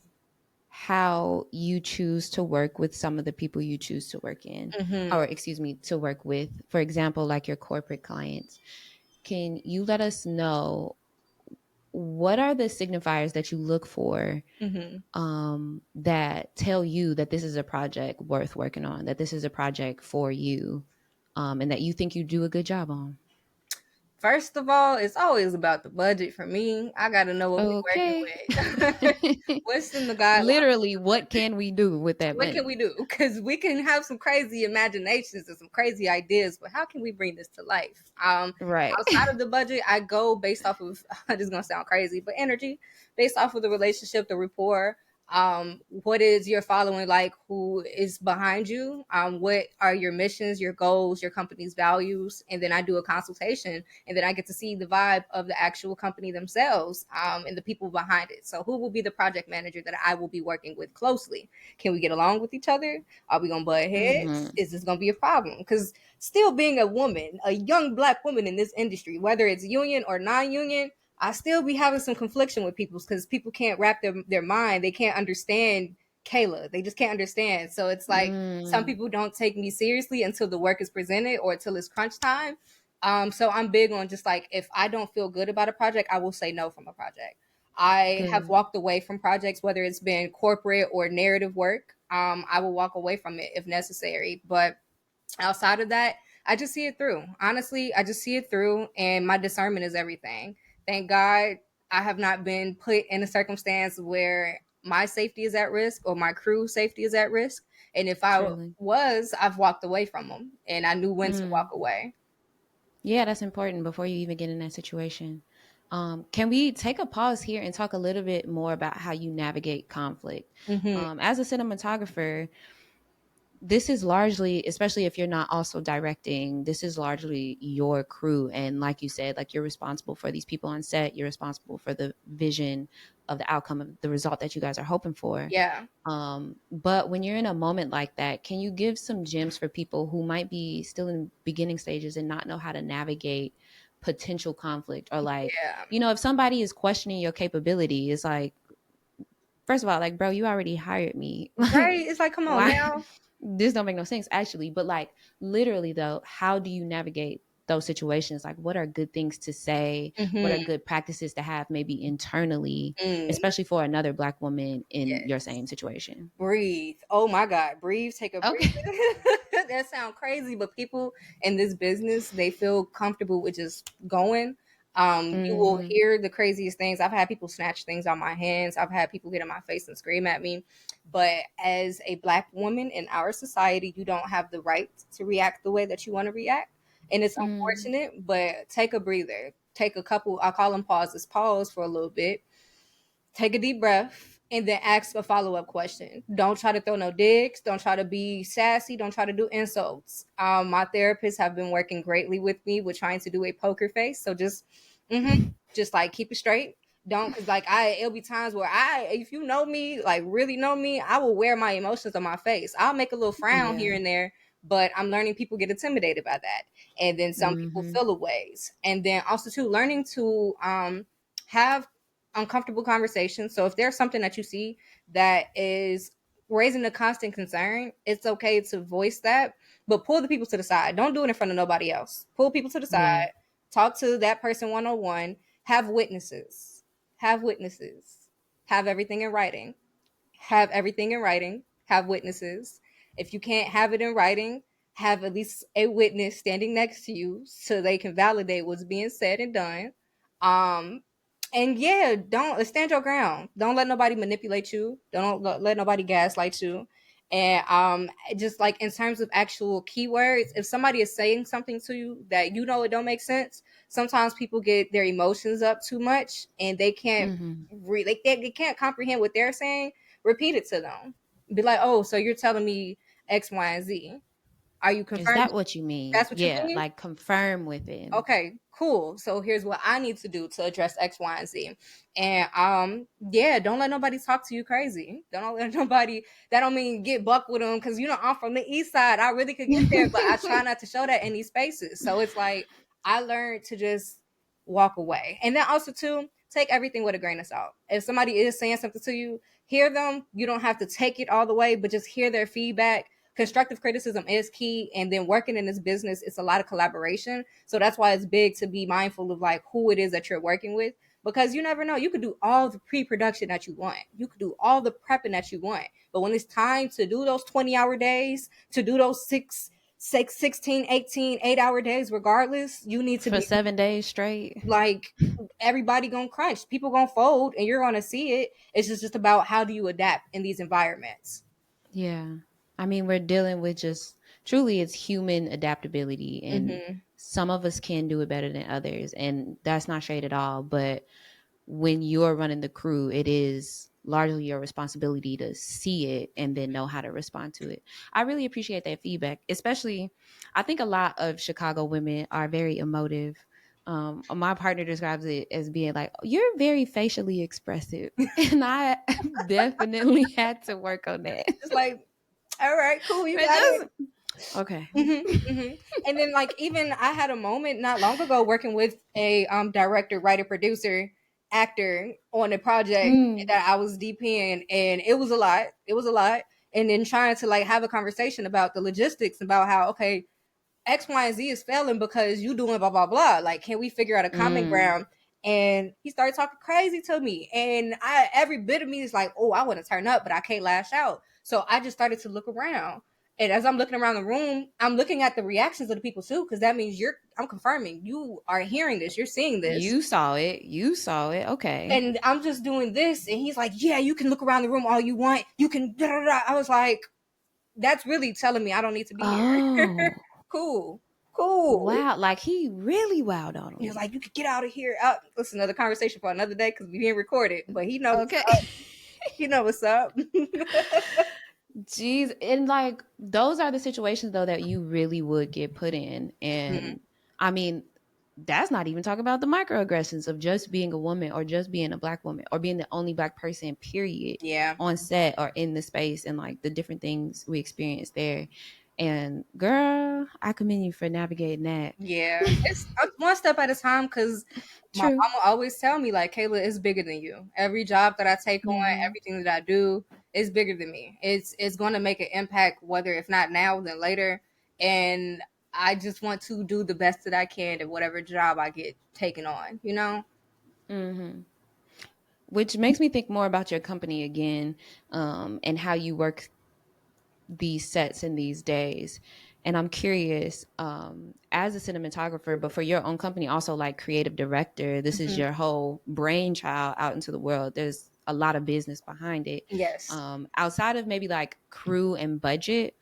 [SPEAKER 1] how you choose to work with some of the people you choose to work in,
[SPEAKER 2] Hmm.
[SPEAKER 1] or excuse me, to work with. For example, like your corporate clients. Can you let us know what are the signifiers that you look for
[SPEAKER 2] Hmm.
[SPEAKER 1] that tell you that this is a project worth working on, that this is a project for you, and that you think you do a good job on?
[SPEAKER 2] First of all, it's always about the budget for me. I got to know what we're working
[SPEAKER 1] Okay.
[SPEAKER 2] with. What's in the guidelines?
[SPEAKER 1] Literally, what can we do with that
[SPEAKER 2] What can we
[SPEAKER 1] money?
[SPEAKER 2] do? Because we can have some crazy imaginations and some crazy ideas, but how can we bring this to life?
[SPEAKER 1] Right.
[SPEAKER 2] Outside of the budget, I go based off of this is gonna sound crazy, but energy, based off of the relationship, the rapport. What is your following like? Who is behind you? What are your missions, your goals, your company's values? And then I do a consultation, and then I get to see the vibe of the actual company themselves, and the people behind it. So who will be the project manager that I will be working with closely? Can we get along with each other? Are we gonna butt heads?
[SPEAKER 1] Hmm.
[SPEAKER 2] Is this gonna be a problem? Because still being a woman, a young black woman in this industry, whether it's union or non-union, I still be having some confliction with people because people can't wrap their mind. They can't understand Kayla. They just can't understand. So it's like some
[SPEAKER 1] Mm,
[SPEAKER 2] people don't take me seriously until the work is presented or until it's crunch time. So I'm big on just like if I don't feel good about a project, I will say no from a project. I have
[SPEAKER 1] good.
[SPEAKER 2] walked away from projects, whether it's been corporate or narrative work. I will walk away from it if necessary. But outside of that, I just see it through. Honestly, I just see it through, and my discernment is everything. Thank God I have not been put in a circumstance where my safety is at risk or my crew safety is at risk. And if I
[SPEAKER 1] Truly.
[SPEAKER 2] was, I've walked away from them and I knew when to walk
[SPEAKER 1] Mm.
[SPEAKER 2] away.
[SPEAKER 1] Yeah, that's important before you even get in that situation. Can we take a pause here and talk a little bit more about how you navigate conflict?
[SPEAKER 2] Hmm.
[SPEAKER 1] As a cinematographer, this is largely, especially if you're not also directing, this is largely your crew. And like you said, like you're responsible for these people on set, you're responsible for the vision of the outcome of the result that you guys are hoping for.
[SPEAKER 2] Yeah.
[SPEAKER 1] But when you're in a moment like that, can you give some gems for people who might be still in beginning stages and not know how to navigate potential conflict? Or like,
[SPEAKER 2] Yeah.
[SPEAKER 1] if somebody is questioning your capability, it's like, first of all, like, bro, you already hired me. Like,
[SPEAKER 2] Right. It's like, come on
[SPEAKER 1] why?
[SPEAKER 2] now.
[SPEAKER 1] This don't make no sense actually. But like, literally though, how do you navigate those situations? Like, what are good things to say? What are
[SPEAKER 2] Hmm.
[SPEAKER 1] good practices to have maybe internally,
[SPEAKER 2] Mm.
[SPEAKER 1] especially for another Black woman in your
[SPEAKER 2] Yes.
[SPEAKER 1] same situation?
[SPEAKER 2] Breathe. Oh my God. Breathe. Take a
[SPEAKER 1] Okay.
[SPEAKER 2] breather. That sounds crazy, but people in this business, they feel comfortable with just going. You will
[SPEAKER 1] Hmm.
[SPEAKER 2] hear the craziest things. I've had people snatch things out my hands. I've had people get in my face and scream at me. But as a black woman in our society, you don't have the right to react the way that you want to react. And it's
[SPEAKER 1] Mm.
[SPEAKER 2] unfortunate, but take a breather. Take a couple, I call them pauses. Pause for a little bit, take a deep breath, and then ask a follow-up question. Don't try to throw no digs. Don't try to be sassy. Don't try to do insults. My therapists have been working greatly with me with trying to do a poker face. So just like keep it straight. Don't, because like it'll be times where if you know me, like really know me, I will wear my emotions on my face. I'll make a little frown
[SPEAKER 1] Yeah.
[SPEAKER 2] here and there, but I'm learning people get intimidated by that, and then some people
[SPEAKER 1] Mm-hmm.
[SPEAKER 2] feel ways, and then also too learning to have uncomfortable conversations. So if there's something that you see that is raising a constant concern, it's okay to voice that, but pull the people to the side. Don't do it in front of nobody else. Pull people to the
[SPEAKER 1] Yeah.
[SPEAKER 2] side, talk to that person one on one, have witnesses. Have witnesses. Have everything in writing. Have everything in writing. Have witnesses. If you can't have it in writing, have at least a witness standing next to you so they can validate what's being said and done. Um, and yeah, don't stand your ground. Don't let nobody manipulate you. Don't let nobody gaslight you. And just like in terms of actual keywords, if somebody is saying something to you that you know it don't make sense, sometimes people get their emotions up too much and they can't
[SPEAKER 1] Mm-hmm.
[SPEAKER 2] they can't comprehend what they're saying. Repeat it to them. Be like, oh, so you're telling me X, Y, and Z. Are you
[SPEAKER 1] Is
[SPEAKER 2] confirming
[SPEAKER 1] that what you mean?
[SPEAKER 2] that's what you
[SPEAKER 1] Yeah,
[SPEAKER 2] mean?
[SPEAKER 1] like confirm within.
[SPEAKER 2] Okay, cool. So here's what I need to do to address X, Y, and Z. And yeah, don't let nobody talk to you crazy. Don't let nobody, that don't mean get buck with them, because you know I'm from the east side. I really could get there, but I try not to show that in these spaces. So it's like I learned to just walk away. And then also too, take everything with a grain of salt. If somebody is saying something to you, hear them. You don't have to take it all the way, but just hear their feedback. Constructive criticism is key, and then working in this business, it's a lot of collaboration, so that's why it's big to be mindful of like who it is that you're working with, because you never know, you could do all the pre-production that you want, you could do all the prepping that you want, but when it's time to do those 20-hour days, to do those 16, 18, 8-hour days, regardless, you need to
[SPEAKER 1] For
[SPEAKER 2] be
[SPEAKER 1] 7 days straight.
[SPEAKER 2] like, everybody gonna crunch, people gonna fold, and you're gonna see it. It's just about how do you adapt in these environments.
[SPEAKER 1] Yeah. I mean, we're dealing with just truly it's human adaptability, and
[SPEAKER 2] Mm-hmm.
[SPEAKER 1] some of us can do it better than others, and that's not shade at all, but when you're running the crew, it is largely your responsibility to see it and then know how to respond to it. I really appreciate that feedback, especially I think a lot of Chicago women are very emotive. My partner describes it as being like, you're very facially expressive. And I definitely had to work on that.
[SPEAKER 2] Just like, all right, cool, you
[SPEAKER 1] But
[SPEAKER 2] got it.
[SPEAKER 1] just, okay.
[SPEAKER 2] And then like even I had a moment not long ago working with a director, writer, producer, actor on a project
[SPEAKER 1] Mm,
[SPEAKER 2] that I was deep in, and it was a lot. It was a lot. And then trying to like have a conversation about the logistics, about how okay, X, Y, and Z is failing because you doing blah blah blah. Like, can we figure out a common
[SPEAKER 1] mm.
[SPEAKER 2] ground? And he started talking crazy to me, and I every bit of me is like, oh, I want to turn up, but I can't lash out. So I just started to look around, and as I'm looking around the room, I'm looking at the reactions of the people too, because that means I'm confirming you are hearing this, you're seeing this,
[SPEAKER 1] You saw it. You saw it. Okay.
[SPEAKER 2] and I'm just doing this, and he's like, yeah, you can look around the room all you want, you can. Da, da, da. I was like, that's really telling me I don't need to be here.
[SPEAKER 1] Oh.
[SPEAKER 2] Cool, cool.
[SPEAKER 1] Wow, like he really wowed on
[SPEAKER 2] He was
[SPEAKER 1] you.
[SPEAKER 2] like, "You could get out of here." Listen, another conversation for another day because we didn't record it. But he know what's
[SPEAKER 1] Okay.
[SPEAKER 2] up. He know what's up.
[SPEAKER 1] Jeez, and like those are the situations though that you really would get put in.
[SPEAKER 2] Mhm.
[SPEAKER 1] And I mean, that's not even talking about the microaggressions of just being a woman or just being a black woman or being the only black person, period,
[SPEAKER 2] Yeah,
[SPEAKER 1] on set or in the space, and like the different things we experience there. And girl, I commend you for navigating that.
[SPEAKER 2] yeah. It's one step at a time because my
[SPEAKER 1] True.
[SPEAKER 2] mama always tell me like, "Kayla, it's bigger than you. Every job that I take on,
[SPEAKER 1] Hmm.
[SPEAKER 2] everything that I do, is bigger than me. It's going to make an impact, whether if not now, then later." And I just want to do the best that I can at whatever job I get taken on. You know?
[SPEAKER 1] Hmm. Which makes me think more about your company again, and how you work these sets in these days. And I'm curious, as a cinematographer, but for your own company, also like creative director, this is
[SPEAKER 2] Mhm.
[SPEAKER 1] your whole brainchild out into the world. There's a lot of business behind it.
[SPEAKER 2] Yes.
[SPEAKER 1] Outside of maybe like crew and budget,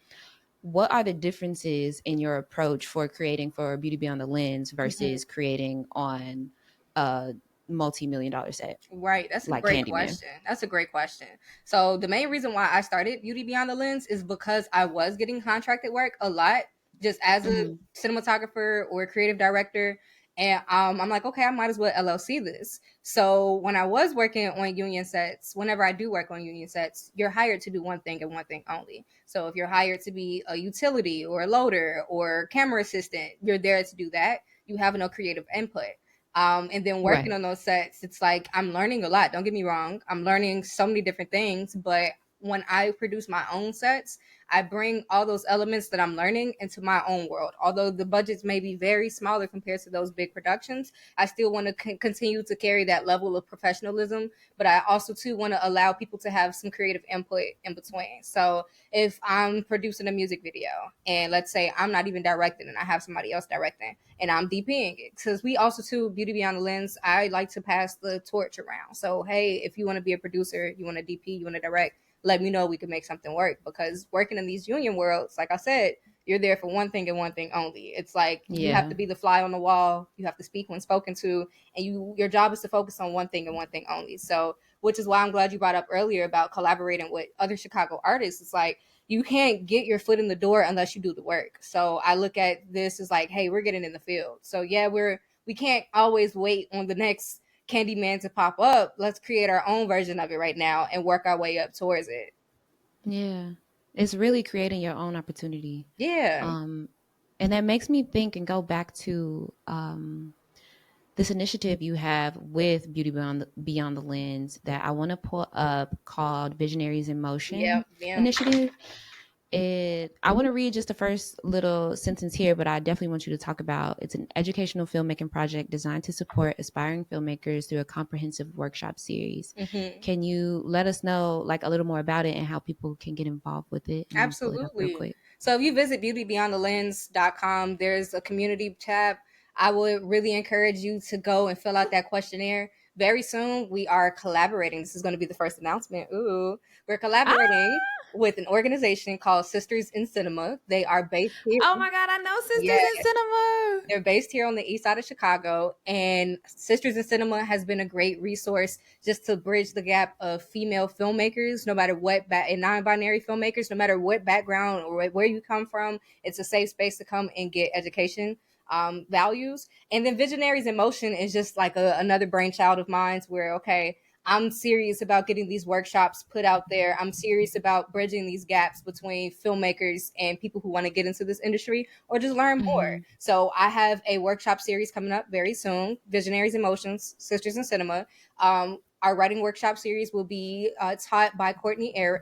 [SPEAKER 1] what are the differences in your approach for creating for Beauty Beyond the Lens
[SPEAKER 2] Mhm.
[SPEAKER 1] versus creating on uh, multi-million dollar set
[SPEAKER 2] Right. That's a
[SPEAKER 1] like
[SPEAKER 2] great
[SPEAKER 1] Candyman?
[SPEAKER 2] question. That's a great question. So the main reason why I started Beauty Beyond the Lens is because I was getting contracted work a lot, just as a
[SPEAKER 1] Hmm.
[SPEAKER 2] cinematographer or creative director. And I'm like, okay, I might as well LLC this. So when I was working on union sets, whenever I do work on union sets, you're hired to do one thing and one thing only. So if you're hired to be a utility or a loader or camera assistant, you're there to do that. You have no creative input. And then working
[SPEAKER 1] Right.
[SPEAKER 2] on those sets, it's like I'm learning a lot. Don't get me wrong. I'm learning so many different things, but when I produce my own sets, I bring all those elements that I'm learning into my own world. Although the budgets may be very smaller compared to those big productions, I still want to continue to carry that level of professionalism. But I also too want to allow people to have some creative input in between. So if I'm producing a music video and let's say I'm not even directing and I have somebody else directing and I'm DPing it, because we also too Beauty Beyond the Lens, I like to pass the torch around. So hey, if you want to be a producer, you want to DP, you want to direct, let me know, we can make something work. Because working in these union worlds, like I said, you're there for one thing and one thing only. It's like you have
[SPEAKER 1] Yeah.
[SPEAKER 2] to be the fly on the wall, you have to speak when spoken to, and your job is to focus on one thing and one thing only. So which is why I'm glad you brought up earlier about collaborating with other Chicago artists. It's like you can't get your foot in the door unless you do the work. So I look at this as like, hey, we're getting in the field. So yeah, we can't always wait on the next Candyman to pop up. Let's create our own version of it right now and work our way up towards it.
[SPEAKER 1] Yeah. It's really creating your own opportunity.
[SPEAKER 2] Yeah.
[SPEAKER 1] Um, and that makes me think and go back to this initiative you have with Beyond the Lens that I want to pull up called Visionaries in
[SPEAKER 2] Yeah.
[SPEAKER 1] Motion
[SPEAKER 2] Yeah.
[SPEAKER 1] Initiative. I want to read just the first little sentence here, but I definitely want you to talk about it's an educational filmmaking project designed to support aspiring filmmakers through a comprehensive workshop series.
[SPEAKER 2] Hmm.
[SPEAKER 1] Can you let us know like a little more about it and how people can get involved with it? And let me pull it up real
[SPEAKER 2] Absolutely.
[SPEAKER 1] quick.
[SPEAKER 2] So if you visit beautybeyondthelens.com, there's a community tab. I would really encourage you to go and fill out that questionnaire. Very soon, we are collaborating. This is going to be the first announcement. Ooh, we're
[SPEAKER 1] Ah!
[SPEAKER 2] collaborating with an organization called Sisters in Cinema. They are based here.
[SPEAKER 1] Oh my God, I know
[SPEAKER 2] Yeah,
[SPEAKER 1] Sisters in Cinema.
[SPEAKER 2] they're based here on the east side of Chicago, and Sisters in Cinema has been a great resource just to bridge the gap of female filmmakers, no matter what, and non-binary filmmakers, no matter what background or where you come from. It's a safe space to come and get education values. And then Visionaries in Motion is just like another brainchild of mine where, okay, I'm serious about getting these workshops put out there. I'm serious about bridging these gaps between filmmakers and people who want to get into this industry or just learn more.
[SPEAKER 1] Hmm.
[SPEAKER 2] So I have a workshop series coming up very soon, Visionaries Emotions, Sisters in Cinema. Our writing workshop series will be taught by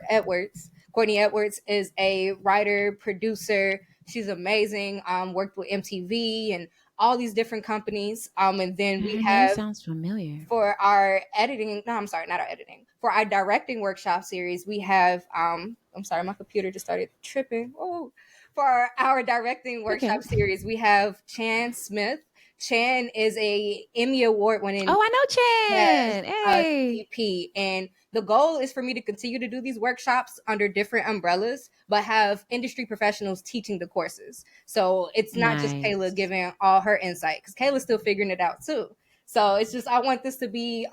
[SPEAKER 2] Edwards. Courtney Edwards is a writer, producer. She's amazing. Worked with MTV and all these different companies. And then we
[SPEAKER 1] Her name
[SPEAKER 2] have
[SPEAKER 1] sounds familiar.
[SPEAKER 2] for our editing, no, I'm sorry, not our editing. For our directing workshop series, we have I'm sorry, my computer just started tripping. Oh, for our directing
[SPEAKER 1] Okay.
[SPEAKER 2] workshop series, we have Chan Smith. Chan is a Emmy award winning,
[SPEAKER 1] Oh, I know
[SPEAKER 2] yes,
[SPEAKER 1] Chan. Hey.
[SPEAKER 2] CDP. And the goal is for me to continue to do these workshops under different umbrellas, but have industry professionals teaching the courses. So it's not just Kayla
[SPEAKER 1] Nice.
[SPEAKER 2] giving all her insight, because Kayla's still figuring it out too. So it's just, I want this to be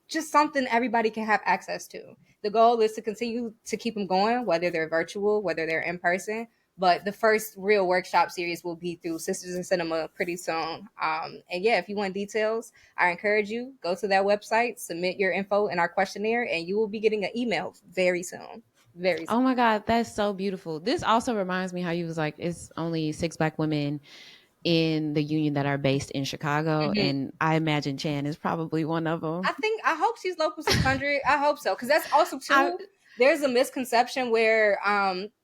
[SPEAKER 2] just something everybody can have access to. The goal is to continue to keep them going, whether they're virtual, whether they're in person. But the first real workshop series will be through Sisters in Cinema pretty soon. And yeah, if you want details, I encourage you, go to that website, submit your info in our questionnaire, and you will be getting an email very soon. Very soon.
[SPEAKER 1] Oh my God, that's so beautiful. This also reminds me how you was like, it's only six Black women in the union that are based in Chicago.
[SPEAKER 2] Mhm.
[SPEAKER 1] And I imagine Chan is probably one of them.
[SPEAKER 2] I hope she's local 600. I hope so, because that's also
[SPEAKER 1] I,
[SPEAKER 2] too. There's a misconception where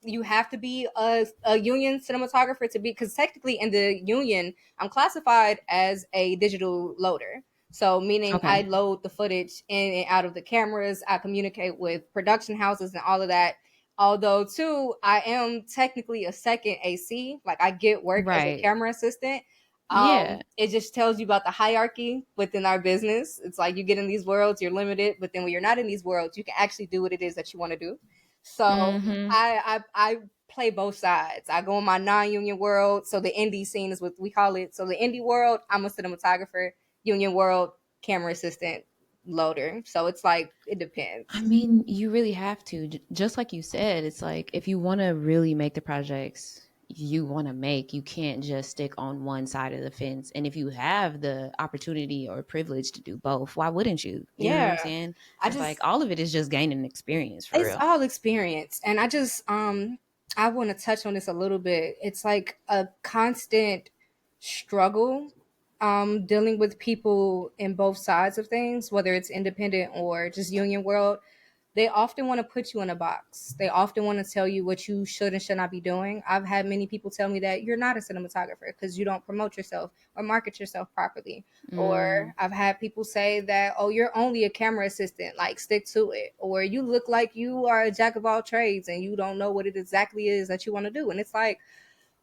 [SPEAKER 2] you have to be a union cinematographer to be, because technically in the union I'm classified as a digital loader. So meaning I
[SPEAKER 1] okay.
[SPEAKER 2] load the footage in and out of the cameras. I communicate with production houses and all of that. Although too, I am technically a second AC. Like I get work as a
[SPEAKER 1] Right.
[SPEAKER 2] camera assistant.
[SPEAKER 1] Yeah.
[SPEAKER 2] It just tells you about the hierarchy within our business. It's like you get in these worlds, you're limited, but then when you're not in these worlds, you can actually do what it is that you want to do. So
[SPEAKER 1] Mm-hmm.
[SPEAKER 2] I play both sides. I go in my non-union world, so the indie scene is what we call it. So the indie world, I'm a cinematographer. Union world, camera assistant loader. So it's like it
[SPEAKER 1] I
[SPEAKER 2] depends.
[SPEAKER 1] mean, you really have to. Just like you said, it's like if you want to really make the projects you want to make, you can't just stick on one side of the fence. And if you have the opportunity or privilege to do both, why wouldn't you? You know what I'm
[SPEAKER 2] Yeah.
[SPEAKER 1] saying?
[SPEAKER 2] I
[SPEAKER 1] It's like
[SPEAKER 2] just
[SPEAKER 1] all of it is just gaining experience for
[SPEAKER 2] It's
[SPEAKER 1] real.
[SPEAKER 2] all experience. And I just I want to touch on this a little bit. It's like a constant struggle dealing with people in both sides of things, whether it's independent or just union world. They often want to put you in a box. They often want to tell you what you should and should not be doing. I've had many people tell me that you're not a cinematographer because you don't promote yourself or market yourself properly.
[SPEAKER 1] Mm,
[SPEAKER 2] Or I've had people say that, oh, you're only a camera assistant, like stick to it. Or you look like you are a jack of all trades and you don't know what it exactly is that you want to do. And it's like,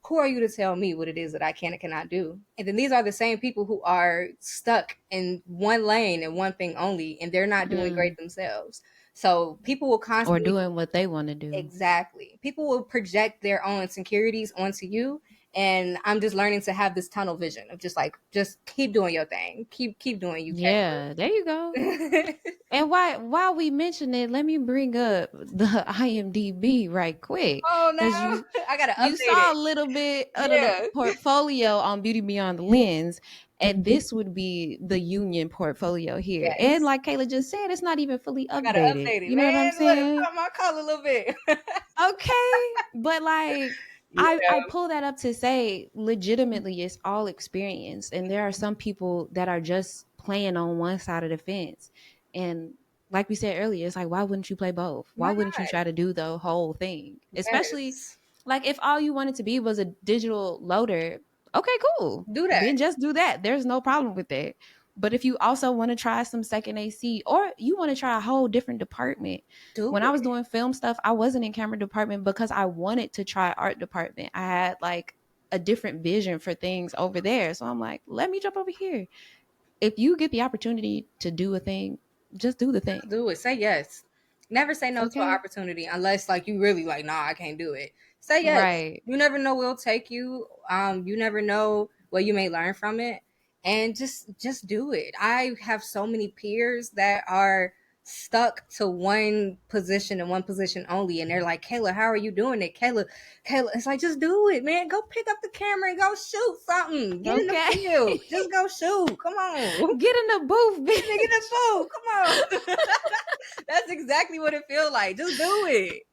[SPEAKER 2] who are you to tell me what it is that I can and cannot do? And then these are the same people who are stuck in one lane and one thing only, and they're not doing great
[SPEAKER 1] mm.
[SPEAKER 2] themselves. So people will
[SPEAKER 1] Or
[SPEAKER 2] constantly,
[SPEAKER 1] doing what they want to do.
[SPEAKER 2] exactly, people will project their own insecurities onto you. And I'm just learning to have this tunnel vision of just like, just keep doing your thing, keep doing you,
[SPEAKER 1] Yeah, there you go.
[SPEAKER 2] Kayla.
[SPEAKER 1] And while we mention it, let me bring up the IMDb right quick
[SPEAKER 2] Oh
[SPEAKER 1] because
[SPEAKER 2] no, I gotta
[SPEAKER 1] you
[SPEAKER 2] update
[SPEAKER 1] saw
[SPEAKER 2] it.
[SPEAKER 1] a little bit of the
[SPEAKER 2] Yeah,
[SPEAKER 1] portfolio on Beauty Beyond the Lens, and this would be the union portfolio here. And
[SPEAKER 2] yes,
[SPEAKER 1] like Kayla just said, it's not even fully
[SPEAKER 2] I gotta
[SPEAKER 1] updated.
[SPEAKER 2] update it,
[SPEAKER 1] You know what I'm
[SPEAKER 2] man. Look,
[SPEAKER 1] saying?
[SPEAKER 2] pop my collar a little bit.
[SPEAKER 1] Okay, but like I
[SPEAKER 2] Yeah,
[SPEAKER 1] pull that up to say legitimately it's all experience, and there are some people that are just playing on one side of the fence. And like we said earlier, it's like, why wouldn't you play both?
[SPEAKER 2] why
[SPEAKER 1] Why wouldn't you
[SPEAKER 2] not?
[SPEAKER 1] try to do the whole thing? Especially
[SPEAKER 2] Yes,
[SPEAKER 1] like if all you wanted to be was a digital loader, okay, cool.
[SPEAKER 2] do that.
[SPEAKER 1] Then just do that. There's no problem with that. But if you also want to try some second AC or you want to try a whole different department,
[SPEAKER 2] Do
[SPEAKER 1] when I was
[SPEAKER 2] it.
[SPEAKER 1] doing film stuff, I wasn't in camera department because I wanted to try art department. I had like a different vision for things over there. So I'm like, let me jump over here. If you get the opportunity to do a thing, just do the thing.
[SPEAKER 2] Do it. Say yes. Never say no to an
[SPEAKER 1] Okay?
[SPEAKER 2] opportunity unless like you really like, nah, I can't do it. Say yes.
[SPEAKER 1] Right.
[SPEAKER 2] You never know where it'll take you. You never know what you may learn from it. And just do it. I have so many peers that are stuck to one position and one position only. And they're like, Kayla, how are you doing it? Kayla, it's like, just do it, man. Go pick up the camera and go shoot something. Get in the
[SPEAKER 1] Okay.
[SPEAKER 2] field. Just go shoot. Come on.
[SPEAKER 1] Get in the booth,
[SPEAKER 2] Get in the
[SPEAKER 1] bitch.
[SPEAKER 2] booth. Come on. That's exactly what it feels like. Just do it.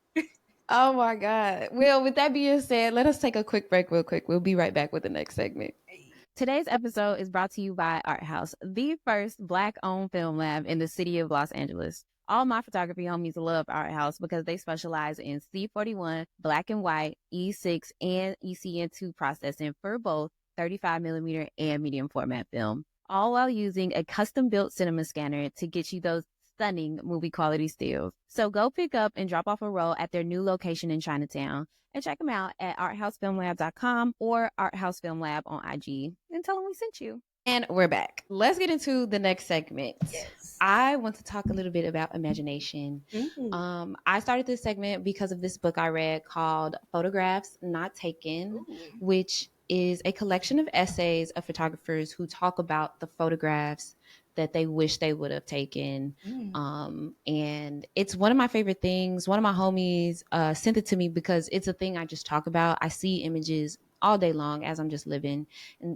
[SPEAKER 1] Oh my God. Well, with that being said, let us take a quick break, real quick. We'll be right back with the next segment. Today's episode is brought to you by Art House, the first Black owned film lab in the city of Los Angeles. All my photography homies love Art House because they specialize in C41, black and white, E6, and ECN2 processing for both 35 millimeter and medium format film, all while using a custom built cinema scanner to get you those stunning movie quality stills. So go pick up and drop off a roll at their new location in Chinatown and check them out at arthousefilmlab.com or arthousefilmlab on IG and tell them we sent you. And we're back. Let's get into the next segment.
[SPEAKER 2] Yes.
[SPEAKER 1] I want to talk a little bit about imagination.
[SPEAKER 2] Mm.
[SPEAKER 1] I started this segment because of this book I read called Photographs Not Taken,
[SPEAKER 2] Ooh.
[SPEAKER 1] which is a collection of essays of photographers who talk about the photographs that they wish they would have taken.
[SPEAKER 2] Mm.
[SPEAKER 1] And it's one of my favorite things. One of my homies sent it to me because it's a thing I just talk about. I see images all day long as I'm just living,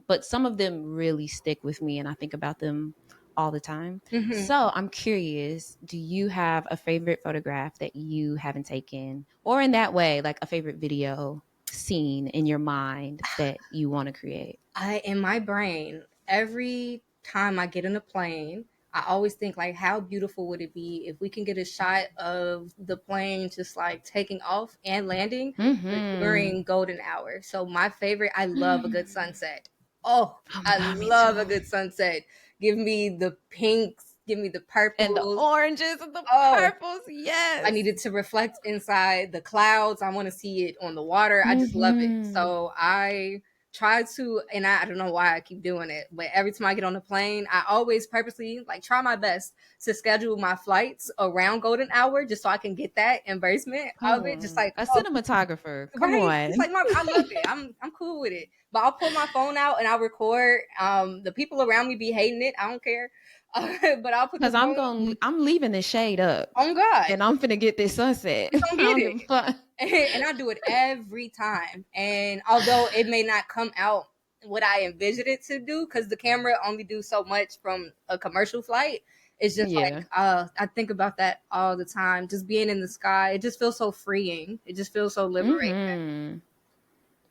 [SPEAKER 1] but some of them really stick with me, and I think about them all the time.
[SPEAKER 2] Hmm.
[SPEAKER 1] So I'm curious, do you have a favorite photograph that you haven't taken, or in that way, like a favorite video scene in your mind that you want to create?
[SPEAKER 2] In my brain, every time I get in a plane, I always think like, how beautiful would it be if we can get a shot of the plane just like taking off and landing, but
[SPEAKER 1] Mm-hmm.
[SPEAKER 2] during golden hour. So my favorite, I love a good sunset. Oh,
[SPEAKER 1] Oh my
[SPEAKER 2] I
[SPEAKER 1] God, me
[SPEAKER 2] love a
[SPEAKER 1] too.
[SPEAKER 2] good sunset. Give me the pinks, give me the
[SPEAKER 1] And the
[SPEAKER 2] purples.
[SPEAKER 1] oranges and the
[SPEAKER 2] Oh,
[SPEAKER 1] purples,
[SPEAKER 2] I
[SPEAKER 1] yes.
[SPEAKER 2] needed to reflect inside the clouds. I want to see it on the water. I just love it.
[SPEAKER 1] Mm-hmm.
[SPEAKER 2] So I try to, and I don't know why I keep doing it, but every time I get on the plane, I always purposely like try my best to schedule my flights around golden hour just so I can get that embarrassment
[SPEAKER 1] Come
[SPEAKER 2] of it. Just
[SPEAKER 1] on.
[SPEAKER 2] like,
[SPEAKER 1] A
[SPEAKER 2] oh,
[SPEAKER 1] cinematographer. Come
[SPEAKER 2] right? It's
[SPEAKER 1] on.
[SPEAKER 2] like I love it. I'm cool with it. But I'll pull my phone out and I'll record. The people around me be hating it. I don't care. But I'll put the
[SPEAKER 1] Because
[SPEAKER 2] phone
[SPEAKER 1] I'm leaving the shade up
[SPEAKER 2] on God.
[SPEAKER 1] and I'm finna get this sunset.
[SPEAKER 2] We
[SPEAKER 1] I
[SPEAKER 2] gonna get
[SPEAKER 1] don't
[SPEAKER 2] it.
[SPEAKER 1] give a fuck.
[SPEAKER 2] And I do it every time. And although it may not come out what I envisioned it to do, because the camera only do so much from a commercial flight, it's just
[SPEAKER 1] Yeah.
[SPEAKER 2] like I think about that all the time. Just being in the sky, it just feels so freeing. It just feels so liberating.
[SPEAKER 1] Mm-hmm.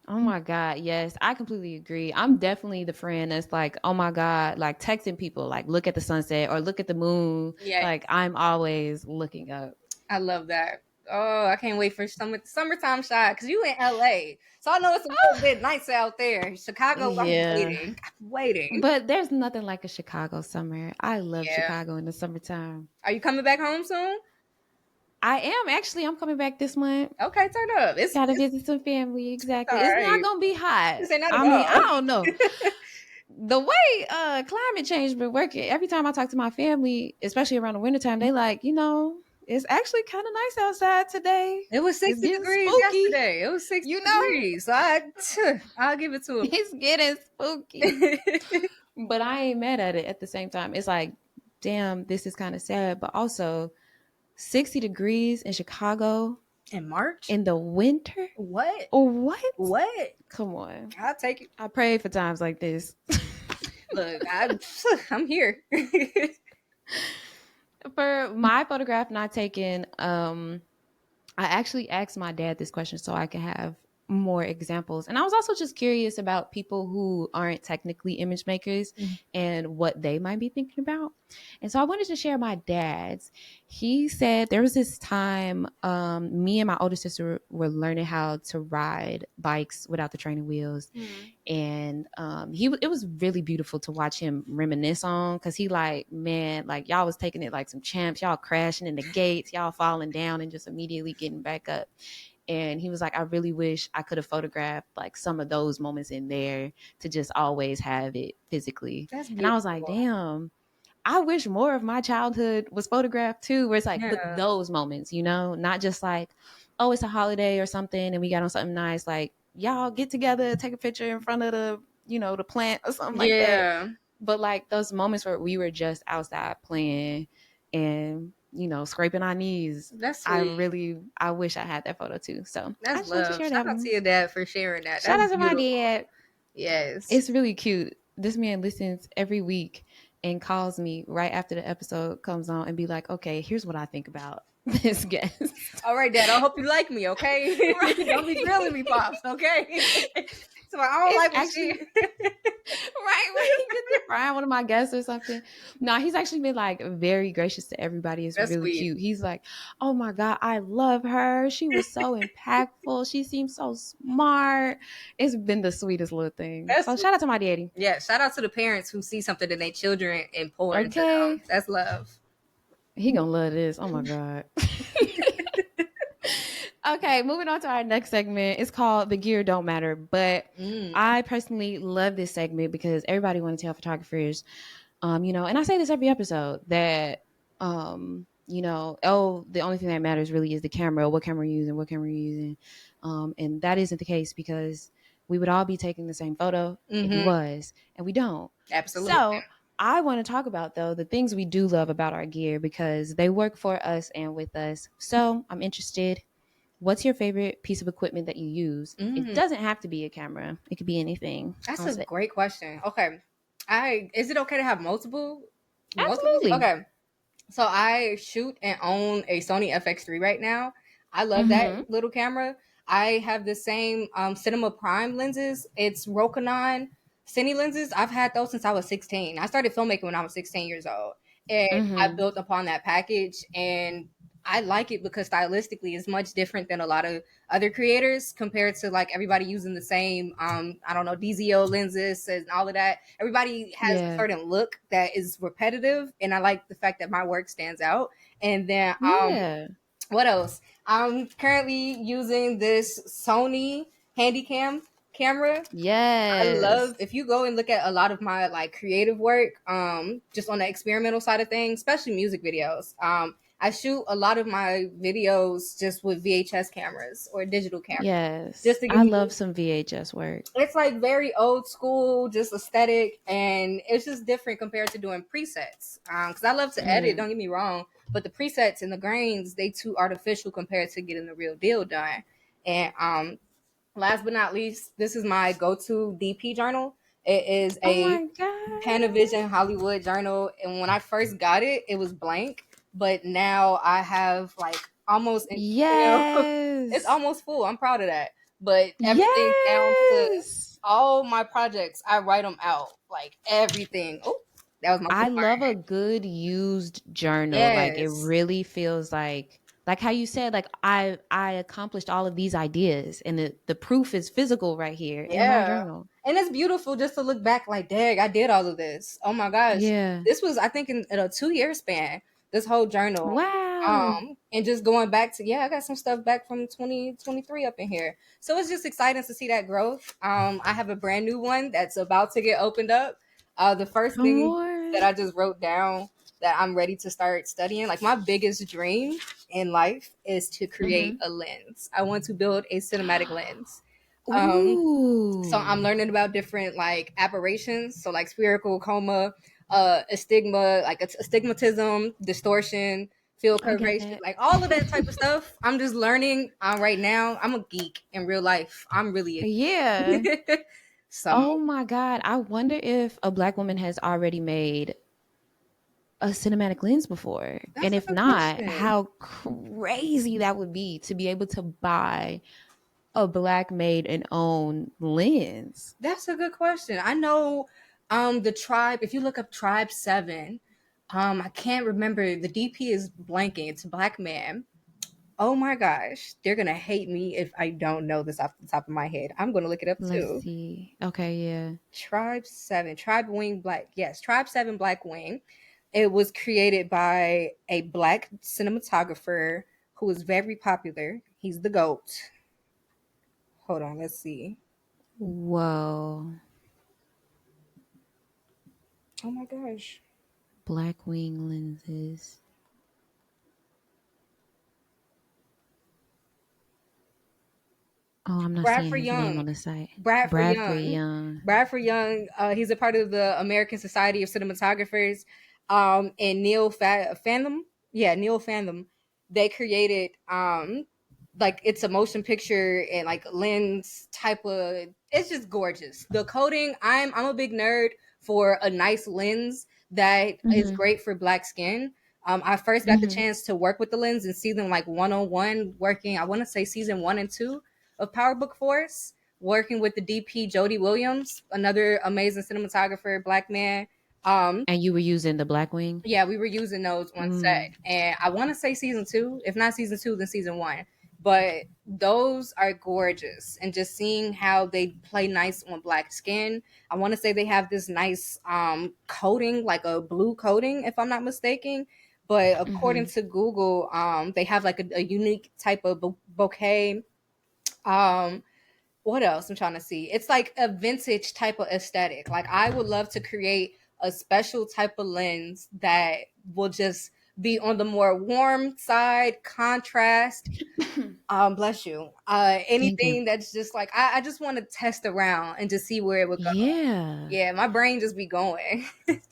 [SPEAKER 1] Oh my God. Yes, I completely agree. I'm definitely the friend that's like, oh my God, like texting people, like, look at the sunset or look at the moon.
[SPEAKER 2] Yeah,
[SPEAKER 1] Like, I'm always looking up.
[SPEAKER 2] I love that. Oh, I can't wait for summertime shot because you in LA, so I know it's a little bit nice out there. Chicago, I'm
[SPEAKER 1] Yeah.
[SPEAKER 2] waiting, I'm waiting.
[SPEAKER 1] But there's nothing like a Chicago summer. I love
[SPEAKER 2] Yeah,
[SPEAKER 1] Chicago in the summertime.
[SPEAKER 2] are you coming back home soon?
[SPEAKER 1] I am actually. I'm coming back this month.
[SPEAKER 2] Okay, turn up.
[SPEAKER 1] Gotta
[SPEAKER 2] It's
[SPEAKER 1] visit some family.
[SPEAKER 2] all
[SPEAKER 1] Exactly. It's not
[SPEAKER 2] right.
[SPEAKER 1] gonna be hot.
[SPEAKER 2] This ain't not
[SPEAKER 1] I
[SPEAKER 2] at
[SPEAKER 1] mean, I
[SPEAKER 2] all.
[SPEAKER 1] don't know. The way climate change been working, every time I talk to my family, especially around the wintertime, they like, it's actually kind of nice outside today.
[SPEAKER 2] It was
[SPEAKER 1] It's
[SPEAKER 2] 60
[SPEAKER 1] getting
[SPEAKER 2] degrees
[SPEAKER 1] spooky,
[SPEAKER 2] yesterday. It was 60
[SPEAKER 1] you know?
[SPEAKER 2] degrees. So I'll give it to
[SPEAKER 1] It's getting spooky.
[SPEAKER 2] him.
[SPEAKER 1] But I ain't mad at it at the same time. It's like, damn, this is kind of sad. But also 60 degrees in Chicago
[SPEAKER 2] In March?
[SPEAKER 1] in the winter?
[SPEAKER 2] What?
[SPEAKER 1] Or what?
[SPEAKER 2] What?
[SPEAKER 1] Come on.
[SPEAKER 2] I'll take it.
[SPEAKER 1] I pray for times like this.
[SPEAKER 2] Look, I'm here.
[SPEAKER 1] For my photograph not taken, I actually asked my dad this question so I can have more examples. And I was also just curious about people who aren't technically image makers and what they might be thinking about. And so I wanted to share my dad's. He said there was this time me and my older sister were learning how to ride bikes without the training wheels. And it was really beautiful to watch him reminisce on, because he like, man, like y'all was taking it like some champs, y'all crashing in the gates, y'all falling down and just immediately getting back up. And he was like, I really wish I could have photographed like some of those moments in there to just always have it physically.
[SPEAKER 2] That's
[SPEAKER 1] And I was like,
[SPEAKER 2] beautiful.
[SPEAKER 1] damn, I wish more of my childhood was photographed too, where it's like, but
[SPEAKER 2] Yeah.
[SPEAKER 1] those moments, not just like, oh, it's a holiday or something and we got on something nice. Like, y'all get together, take a picture in front of the plant or something like that.
[SPEAKER 2] Yeah.
[SPEAKER 1] But like those moments where we were just outside playing and, scraping our knees,
[SPEAKER 2] That's
[SPEAKER 1] I
[SPEAKER 2] sweet.
[SPEAKER 1] wish I had that photo too. So I
[SPEAKER 2] That's
[SPEAKER 1] just wanted to
[SPEAKER 2] love.
[SPEAKER 1] share
[SPEAKER 2] Shout
[SPEAKER 1] that
[SPEAKER 2] out to
[SPEAKER 1] one.
[SPEAKER 2] your dad for sharing that.
[SPEAKER 1] Shout
[SPEAKER 2] That's
[SPEAKER 1] out to my
[SPEAKER 2] beautiful.
[SPEAKER 1] dad.
[SPEAKER 2] Yes.
[SPEAKER 1] It's really cute. This man listens every week and calls me right after the episode comes on and be like, okay, here's what I think about this guest.
[SPEAKER 2] All right, Dad. I hope you like me, okay? Don't be
[SPEAKER 1] Right.
[SPEAKER 2] grilling me, Pops, okay? So I don't
[SPEAKER 1] It's
[SPEAKER 2] like what
[SPEAKER 1] actually
[SPEAKER 2] she.
[SPEAKER 1] right when he gets to frying one of my guests or something. No, he's actually been like very gracious to everybody. It's
[SPEAKER 2] That's
[SPEAKER 1] really
[SPEAKER 2] sweet.
[SPEAKER 1] cute. He's like, oh my God, I love her. She was so impactful. She seems so smart. It's been the sweetest little thing.
[SPEAKER 2] That's
[SPEAKER 1] So
[SPEAKER 2] sweet.
[SPEAKER 1] shout out to my daddy.
[SPEAKER 2] Yeah, shout out to the parents who see something in their children and pour into them.
[SPEAKER 1] Okay.
[SPEAKER 2] That's love.
[SPEAKER 1] He gonna love this. Oh my God. Okay, moving on to our next segment. It's called The Gear Don't Matter. But
[SPEAKER 2] Mm.
[SPEAKER 1] I personally love this segment because everybody want to tell photographers, and I say this every episode that, the only thing that matters really is the camera, what camera you're using, what camera you're using. And that isn't the case because we would all be taking the same photo if we
[SPEAKER 2] Mm-hmm.
[SPEAKER 1] was, and we don't.
[SPEAKER 2] Absolutely.
[SPEAKER 1] So I want to talk about, though, the things we do love about our gear because they work for us and with us. So I'm interested. What's your favorite piece of equipment that you use? It
[SPEAKER 2] Mm.
[SPEAKER 1] doesn't have to be a camera. It could be anything.
[SPEAKER 2] That's
[SPEAKER 1] I'll
[SPEAKER 2] a
[SPEAKER 1] say.
[SPEAKER 2] great question. Okay. Is it okay to have multiple? Multiple?
[SPEAKER 1] Absolutely.
[SPEAKER 2] Okay. So I shoot and own a Sony FX3 right now. I love that
[SPEAKER 1] Mm-hmm.
[SPEAKER 2] little camera. I have the same Cinema Prime lenses. It's Rokinon Cine lenses. I've had those since I was 16. I started filmmaking when I was 16 years old. And I
[SPEAKER 1] Mm-hmm.
[SPEAKER 2] built upon that package. And I like it because stylistically it's much different than a lot of other creators compared to like everybody using the same I don't know, DZO lenses and all of that. Everybody has a
[SPEAKER 1] Yeah.
[SPEAKER 2] certain look that is repetitive, and I like the fact that my work stands out. And then
[SPEAKER 1] Yeah.
[SPEAKER 2] what else? I'm currently using this Sony Handycam camera. I
[SPEAKER 1] Yes.
[SPEAKER 2] love, if you go and look at a lot of my like creative work, just on the experimental side of things, especially music videos. I shoot a lot of my videos just with VHS cameras or digital cameras,
[SPEAKER 1] Yes.
[SPEAKER 2] just to give
[SPEAKER 1] I
[SPEAKER 2] you.
[SPEAKER 1] love some VHS work.
[SPEAKER 2] It's like very old school, just aesthetic, and it's just different compared to doing presets. Because I love to edit,
[SPEAKER 1] Mm.
[SPEAKER 2] don't get me wrong, but the presets and the grains, they too artificial compared to getting the real deal done. And last but not least, this is my go-to DP journal. It is
[SPEAKER 1] Oh
[SPEAKER 2] a
[SPEAKER 1] my
[SPEAKER 2] Panavision
[SPEAKER 1] gosh.
[SPEAKER 2] Hollywood journal, and when I first got it, it was blank, but now I have like almost in detail. It's
[SPEAKER 1] Yes.
[SPEAKER 2] almost full. I'm proud of that. But everything down to
[SPEAKER 1] Yes.
[SPEAKER 2] all my projects, I write them out, like everything. Oh, that was my
[SPEAKER 1] I
[SPEAKER 2] bookmark.
[SPEAKER 1] love a good used journal. Like it
[SPEAKER 2] Yes,
[SPEAKER 1] really feels like how you said, like I accomplished all of these ideas and the proof is physical right here in my
[SPEAKER 2] yeah.
[SPEAKER 1] journal.
[SPEAKER 2] And it's beautiful just to look back like, dang, I did all of this. Oh my gosh.
[SPEAKER 1] Yeah.
[SPEAKER 2] This was, I think, in a 2 year span, this whole journal.
[SPEAKER 1] Wow.
[SPEAKER 2] And just going back to, yeah, I got some stuff back from 2023 up in here. So it's just exciting to see that growth. I have a brand new one that's about to get opened up. The first
[SPEAKER 1] Come
[SPEAKER 2] thing that
[SPEAKER 1] on.
[SPEAKER 2] I just wrote down that I'm ready to start studying, like my biggest dream in life is to create
[SPEAKER 1] Mhm.
[SPEAKER 2] a lens. I want to build a cinematic lens. Um, so I'm
[SPEAKER 1] Ooh.
[SPEAKER 2] learning about different like aberrations, so like spherical coma, astigma, like astigmatism, distortion, field
[SPEAKER 1] I get
[SPEAKER 2] curvature,
[SPEAKER 1] that.
[SPEAKER 2] like all of that type of stuff. I'm just learning right now. I'm a geek in real life. I'm really a
[SPEAKER 1] Yeah.
[SPEAKER 2] geek. So
[SPEAKER 1] Oh my God. I wonder if a black woman has already made a cinematic lens before.
[SPEAKER 2] that's
[SPEAKER 1] And
[SPEAKER 2] a
[SPEAKER 1] if
[SPEAKER 2] good
[SPEAKER 1] not,
[SPEAKER 2] question.
[SPEAKER 1] how crazy that would be to be able to buy a black made and owned lens.
[SPEAKER 2] That's a good question. I know the tribe, if you look up Tribe 7, I can't remember, the DP is blanking. It's a black man. Oh my gosh, they're gonna hate me if I don't know this off the top of my head. I'm gonna look it up
[SPEAKER 1] Let's
[SPEAKER 2] too.
[SPEAKER 1] see. Okay, yeah.
[SPEAKER 2] Tribe 7, Tribe Wing Black. Yes, Tribe 7 Black Wing. It was created by a black cinematographer who is very popular. He's the GOAT. Hold on, let's see.
[SPEAKER 1] Whoa.
[SPEAKER 2] Oh my gosh.
[SPEAKER 1] Black wing lenses. Oh, I'm not seeing
[SPEAKER 2] Bradford
[SPEAKER 1] his name
[SPEAKER 2] Young.
[SPEAKER 1] on the site.
[SPEAKER 2] Bradford
[SPEAKER 1] Bradford
[SPEAKER 2] Young.
[SPEAKER 1] Young.
[SPEAKER 2] Bradford Young. He's a part of the American Society of Cinematographers. And Neil Fathom. Yeah, Neil Fathom. They created like it's a motion picture and like lens type of. It's just gorgeous. The coating. I'm a big nerd for a nice lens that is
[SPEAKER 1] Mm-hmm.
[SPEAKER 2] great for black skin. I first got the
[SPEAKER 1] Mm-hmm.
[SPEAKER 2] chance to work with the lens and see them like one on one working. I want to say season 1 and 2 of Power Book Force, working with the DP Jody Williams, another amazing cinematographer, black man.
[SPEAKER 1] And you were using the black wing?
[SPEAKER 2] Yeah, we were using those on set,
[SPEAKER 1] Mm.
[SPEAKER 2] and I want to say season 2. If not season 2, then season 1. But those are gorgeous, and just seeing how they play nice on black skin. I want to say they have this nice coating, like a blue coating, if I'm not mistaken. But according
[SPEAKER 1] Mm-hmm.
[SPEAKER 2] to Google, they have like a unique type of bouquet. Um, what else I'm trying to see? It's like a vintage type of aesthetic. Like I would love to create a special type of lens that will just be on the more warm side, contrast. Bless you.
[SPEAKER 1] Thank you.
[SPEAKER 2] Anything that's just like I just want to test around and just see where it would go.
[SPEAKER 1] Yeah.
[SPEAKER 2] Yeah, my brain just be going.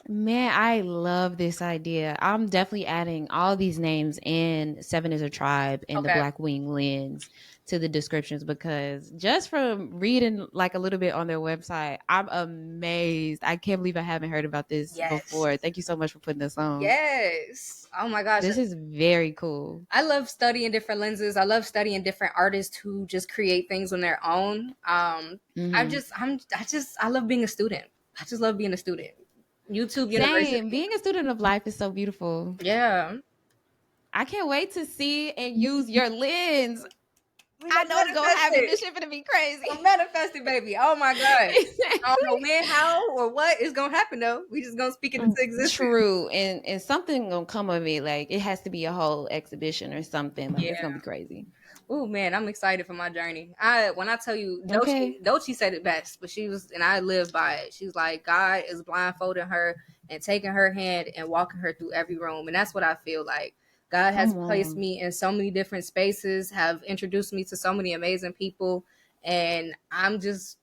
[SPEAKER 1] Man, I love this idea. I'm definitely adding all these names and Seven is a Tribe and the
[SPEAKER 2] Okay.
[SPEAKER 1] Black Wing Lens to the descriptions because just from reading like a little bit on their website, I'm amazed. I can't believe I haven't heard about this
[SPEAKER 2] Yes.
[SPEAKER 1] before. Thank you so much for putting this on.
[SPEAKER 2] Yes. Oh my gosh.
[SPEAKER 1] This is very cool.
[SPEAKER 2] I love studying different lenses. I love studying different artists who just create things on their own.
[SPEAKER 1] Hmm.
[SPEAKER 2] I love being a student. I just love being a student. YouTube
[SPEAKER 1] Same.
[SPEAKER 2] University.
[SPEAKER 1] Being a student of life is so beautiful.
[SPEAKER 2] Yeah.
[SPEAKER 1] I can't wait to see and use your lens.
[SPEAKER 2] We
[SPEAKER 1] I
[SPEAKER 2] gonna
[SPEAKER 1] know it's gonna
[SPEAKER 2] manifest
[SPEAKER 1] happen. This
[SPEAKER 2] it.
[SPEAKER 1] shit gonna be crazy.
[SPEAKER 2] Gonna manifest it, baby. Oh my gosh. I don't know
[SPEAKER 1] Exactly.
[SPEAKER 2] when, how, or what is gonna happen though. We just gonna speak it into existence.
[SPEAKER 1] True, and something gonna come of it. Like it has to be a whole exhibition or something. Like it's
[SPEAKER 2] Yeah.
[SPEAKER 1] gonna be crazy.
[SPEAKER 2] Oh man, I'm excited for my journey. I when I tell you,
[SPEAKER 1] Okay.
[SPEAKER 2] Dochi said it best, but she was, and I live by it. She's like, God is blindfolding her and taking her hand and walking her through every room, and that's what I feel like. God has
[SPEAKER 1] Come
[SPEAKER 2] placed
[SPEAKER 1] on.
[SPEAKER 2] me in so many different spaces, have introduced me to so many amazing people, and I'm just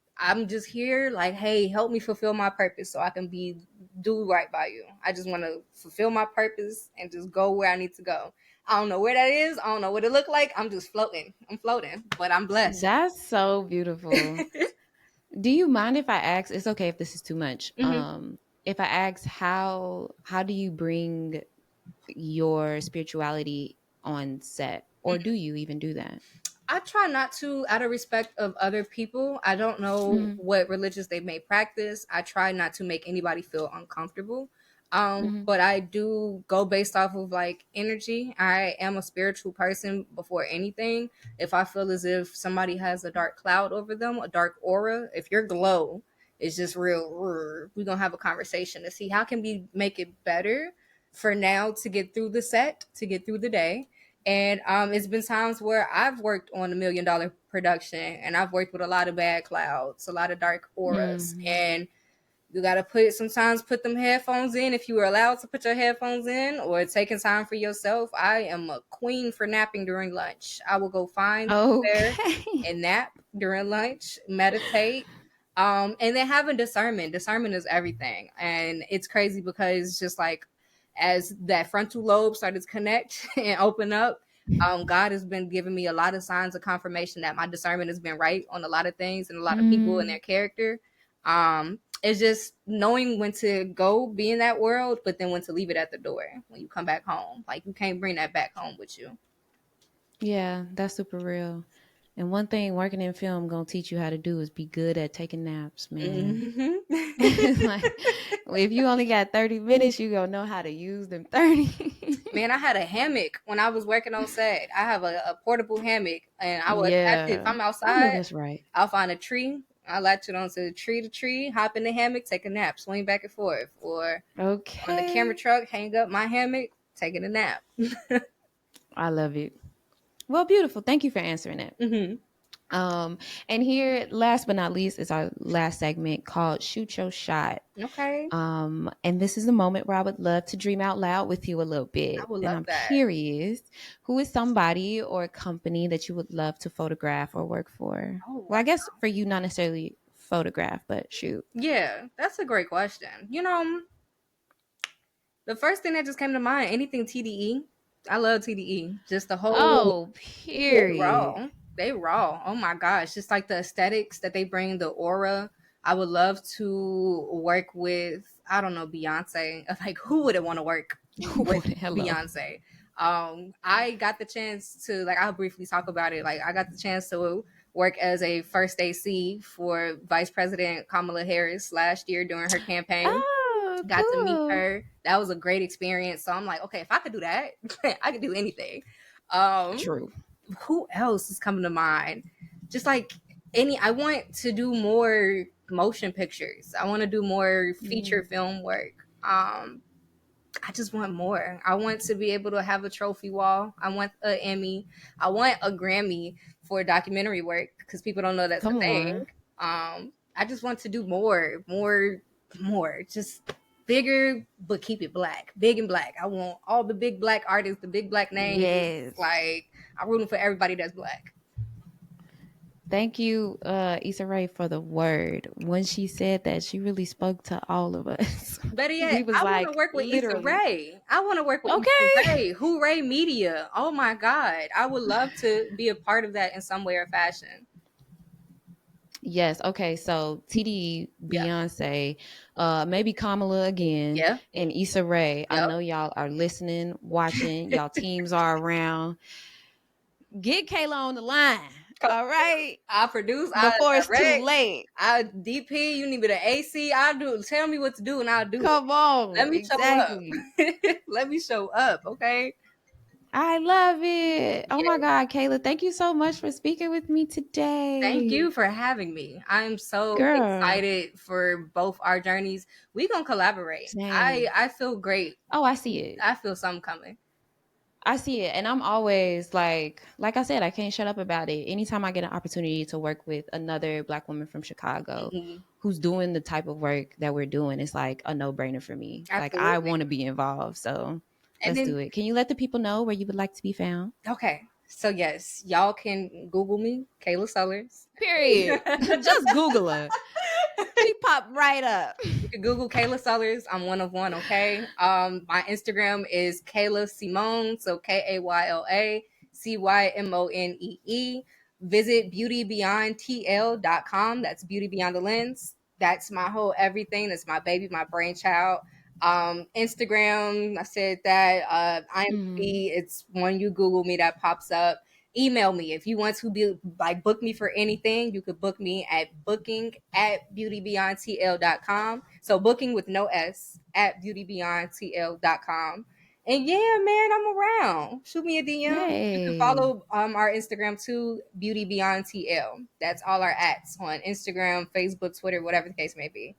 [SPEAKER 2] here like, hey, help me fulfill my purpose so I can be do right by you. I just want to fulfill my purpose and just go where I need to go. I don't know where that is. I don't know what it look like. I'm just floating. I'm floating, but I'm blessed.
[SPEAKER 1] That's so beautiful. Do you mind if I ask? It's okay if this is too much.
[SPEAKER 2] Hmm.
[SPEAKER 1] If I ask how do you bring your spirituality on set, or do you even do that?
[SPEAKER 2] I try not to, out of respect of other people. I don't know
[SPEAKER 1] Hmm.
[SPEAKER 2] what religions they may practice. I try not to make anybody feel uncomfortable.
[SPEAKER 1] Hmm.
[SPEAKER 2] But I do go based off of like energy. I am a spiritual person before anything. If I feel as if somebody has a dark cloud over them, a dark aura, if your glow is just real, we're gonna have a conversation to see how can we make it better for now to get through the set, to get through the day. And it's been times where I've worked on $1 million production, and I've worked with a lot of bad clouds, a lot of dark auras,
[SPEAKER 1] Hmm.
[SPEAKER 2] and you gotta sometimes put them headphones in if you were allowed to put your headphones in, or taking time for yourself. I am a queen for napping during lunch. I will go find somewhere
[SPEAKER 1] Okay.
[SPEAKER 2] and nap during lunch, meditate. And then having discernment. Discernment is everything. And it's crazy because just like as that frontal lobe started to connect and open up, God has been giving me a lot of signs of confirmation that my discernment has been right on a lot of things and a lot of people and
[SPEAKER 1] Mm.
[SPEAKER 2] their character. It's just knowing when to go be in that world, but then when to leave it at the door when you come back home. Like you can't bring that back home with you.
[SPEAKER 1] Yeah, that's super real. And one thing working in film gonna teach you how to do is be good at taking naps, man.
[SPEAKER 2] Hmm.
[SPEAKER 1] Like, if you only got 30 minutes, you gonna know how to use them 30.
[SPEAKER 2] Man, I had a hammock when I was working on set. I have a portable hammock, and I would attach it. If
[SPEAKER 1] Yeah,
[SPEAKER 2] I'm
[SPEAKER 1] I know
[SPEAKER 2] outside,
[SPEAKER 1] that's right.
[SPEAKER 2] I'll find a tree. I latch it onto tree to tree, hop in the hammock, take a nap, swing back and forth, or on the camera
[SPEAKER 1] Okay.
[SPEAKER 2] truck, hang up my hammock, taking a nap.
[SPEAKER 1] I love it. Well, beautiful. Thank you for answering it.
[SPEAKER 2] Hmm.
[SPEAKER 1] Um, and here, last but not least, is our last segment called Shoot Your Shot.
[SPEAKER 2] Okay,
[SPEAKER 1] And this is the moment where I would love to dream out loud with you a little
[SPEAKER 2] I
[SPEAKER 1] bit.
[SPEAKER 2] would
[SPEAKER 1] And
[SPEAKER 2] love
[SPEAKER 1] I'm
[SPEAKER 2] that.
[SPEAKER 1] curious, who is somebody or a company that you would love to photograph or work for?
[SPEAKER 2] Oh
[SPEAKER 1] Well,
[SPEAKER 2] wow.
[SPEAKER 1] I guess for you, not necessarily photograph, but shoot.
[SPEAKER 2] Yeah, that's a great question. The first thing that just came to mind, anything TDE. I love TDE. Just the whole
[SPEAKER 1] Oh,
[SPEAKER 2] they
[SPEAKER 1] period.
[SPEAKER 2] raw. They raw. Oh my gosh. Just like the aesthetics that they bring, the aura. I would love to work with, I don't know, Beyonce. Like who wouldn't want to work with
[SPEAKER 1] Hello.
[SPEAKER 2] Beyonce? I got the chance to like I'll briefly talk about it. Like I got the chance to work as a first AC for Vice President Kamala Harris last year during her campaign.
[SPEAKER 1] Oh,
[SPEAKER 2] Got to meet
[SPEAKER 1] cool.
[SPEAKER 2] her. That was a great experience. So I'm like, okay, if I could do that, I could do anything. Um,
[SPEAKER 1] True.
[SPEAKER 2] who else is coming to mind? Just like I want to do more motion pictures. I want to do more feature
[SPEAKER 1] Mm,
[SPEAKER 2] film work. I just want more. I want to be able to have a trophy wall. I want an Emmy. I want a Grammy for documentary work because people don't know that's a
[SPEAKER 1] come
[SPEAKER 2] thing.
[SPEAKER 1] on.
[SPEAKER 2] I just want to do more, more, more. Just bigger, but keep it black, big and black. I want all the big black artists, the big black names.
[SPEAKER 1] Yes.
[SPEAKER 2] Like I'm rooting for everybody that's black.
[SPEAKER 1] Thank you, Issa Rae, for the word. When she said that, she really spoke to all of us.
[SPEAKER 2] Better
[SPEAKER 1] We
[SPEAKER 2] yet,
[SPEAKER 1] was
[SPEAKER 2] I want to
[SPEAKER 1] like,
[SPEAKER 2] work with Issa
[SPEAKER 1] literally,
[SPEAKER 2] Rae. I want to work with Issa
[SPEAKER 1] okay.
[SPEAKER 2] Rae. Hooray Media. Oh my God. I would love to be a part of that in some way or fashion.
[SPEAKER 1] Yes. Okay. So TD,
[SPEAKER 2] Yeah.
[SPEAKER 1] Beyonce, maybe Kamala again,
[SPEAKER 2] Yeah.
[SPEAKER 1] and Issa Rae. I
[SPEAKER 2] Yep.
[SPEAKER 1] know y'all are listening, watching. Y'all teams are around. Get Kayla on the line.
[SPEAKER 2] Come
[SPEAKER 1] All
[SPEAKER 2] on.
[SPEAKER 1] right.
[SPEAKER 2] I produce, I
[SPEAKER 1] Before it's too
[SPEAKER 2] direct,
[SPEAKER 1] late.
[SPEAKER 2] I DP, you need me to AC, I'll do it. Tell me what to do and I'll do it.
[SPEAKER 1] Come
[SPEAKER 2] Let
[SPEAKER 1] on.
[SPEAKER 2] me show up.
[SPEAKER 1] Exactly.
[SPEAKER 2] Let me show up, okay?
[SPEAKER 1] I love it. Oh my
[SPEAKER 2] Yeah.
[SPEAKER 1] God, Kayla, thank you so much for speaking with me
[SPEAKER 2] Thank you
[SPEAKER 1] today.
[SPEAKER 2] for having me. I'm so
[SPEAKER 1] Girl,
[SPEAKER 2] excited for both our journeys. We gonna collaborate. I
[SPEAKER 1] same.
[SPEAKER 2] I feel great.
[SPEAKER 1] Oh, I see it.
[SPEAKER 2] I feel something coming.
[SPEAKER 1] I see it. And I'm always like I said, I can't shut up about it. Anytime I get an opportunity to work with another Black woman from Chicago
[SPEAKER 2] Hmm.
[SPEAKER 1] who's doing the type of work that we're doing, it's like a no brainer for me. Like, I
[SPEAKER 2] Absolutely.
[SPEAKER 1] want to be involved. So
[SPEAKER 2] And
[SPEAKER 1] Let's
[SPEAKER 2] then
[SPEAKER 1] do it. Can you let the people know where you would like to be found?
[SPEAKER 2] okay. So yes, y'all can Google me, Kayla Sullers.
[SPEAKER 1] Period. Just Google her. She popped right up.
[SPEAKER 2] You can Google Kayla Sullers. I'm one of one, okay? My Instagram is Kayla Simone, so KaylaCymonee. Visit beautybeyondtl.com. That's Beauty Beyond the Lens. That's my whole everything. That's my baby, my brainchild. Instagram, I said that.
[SPEAKER 1] Mhm.
[SPEAKER 2] IMDb, it's when you Google me that pops up. Email me if you want to be like book me for anything. You could book me at booking@beautybeyondtl.com. So booking with no s at beautybeyondtl.com. And yeah, man, I'm around. Shoot me a DM. You can
[SPEAKER 1] Hey.
[SPEAKER 2] follow our Instagram too, Beauty Beyond TL. That's all our ats on Instagram, Facebook, Twitter, whatever the case may be.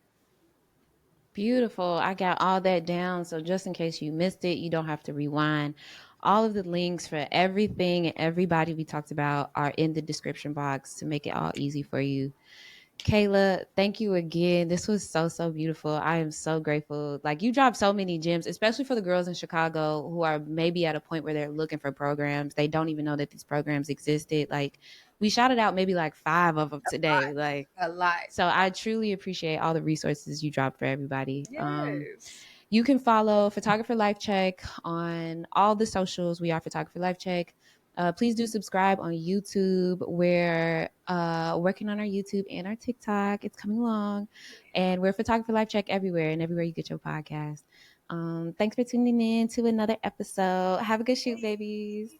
[SPEAKER 1] Beautiful. I got all that down. So just in case you missed it, you don't have to rewind. All of the links for everything and everybody we talked about are in the description box to make it all easy for you. Kayla, thank you again. This was so, so beautiful. I am so grateful. Like, you dropped so many gems, especially for the girls in Chicago who are maybe at a point where they're looking for programs. They don't even know that these programs existed. Like, we shouted out maybe like 5 of them today. Like,
[SPEAKER 2] A lot.
[SPEAKER 1] so I truly appreciate all the resources you dropped for everybody.
[SPEAKER 2] Yes.
[SPEAKER 1] You can follow Photographer Life Check on all the socials. We are Photographer Life Check. Please do subscribe on YouTube. We're working on our YouTube and our TikTok. It's coming along. And we're Photographer Life Check everywhere and everywhere you get your podcast. Thanks for tuning in to another episode. Have a good shoot, babies.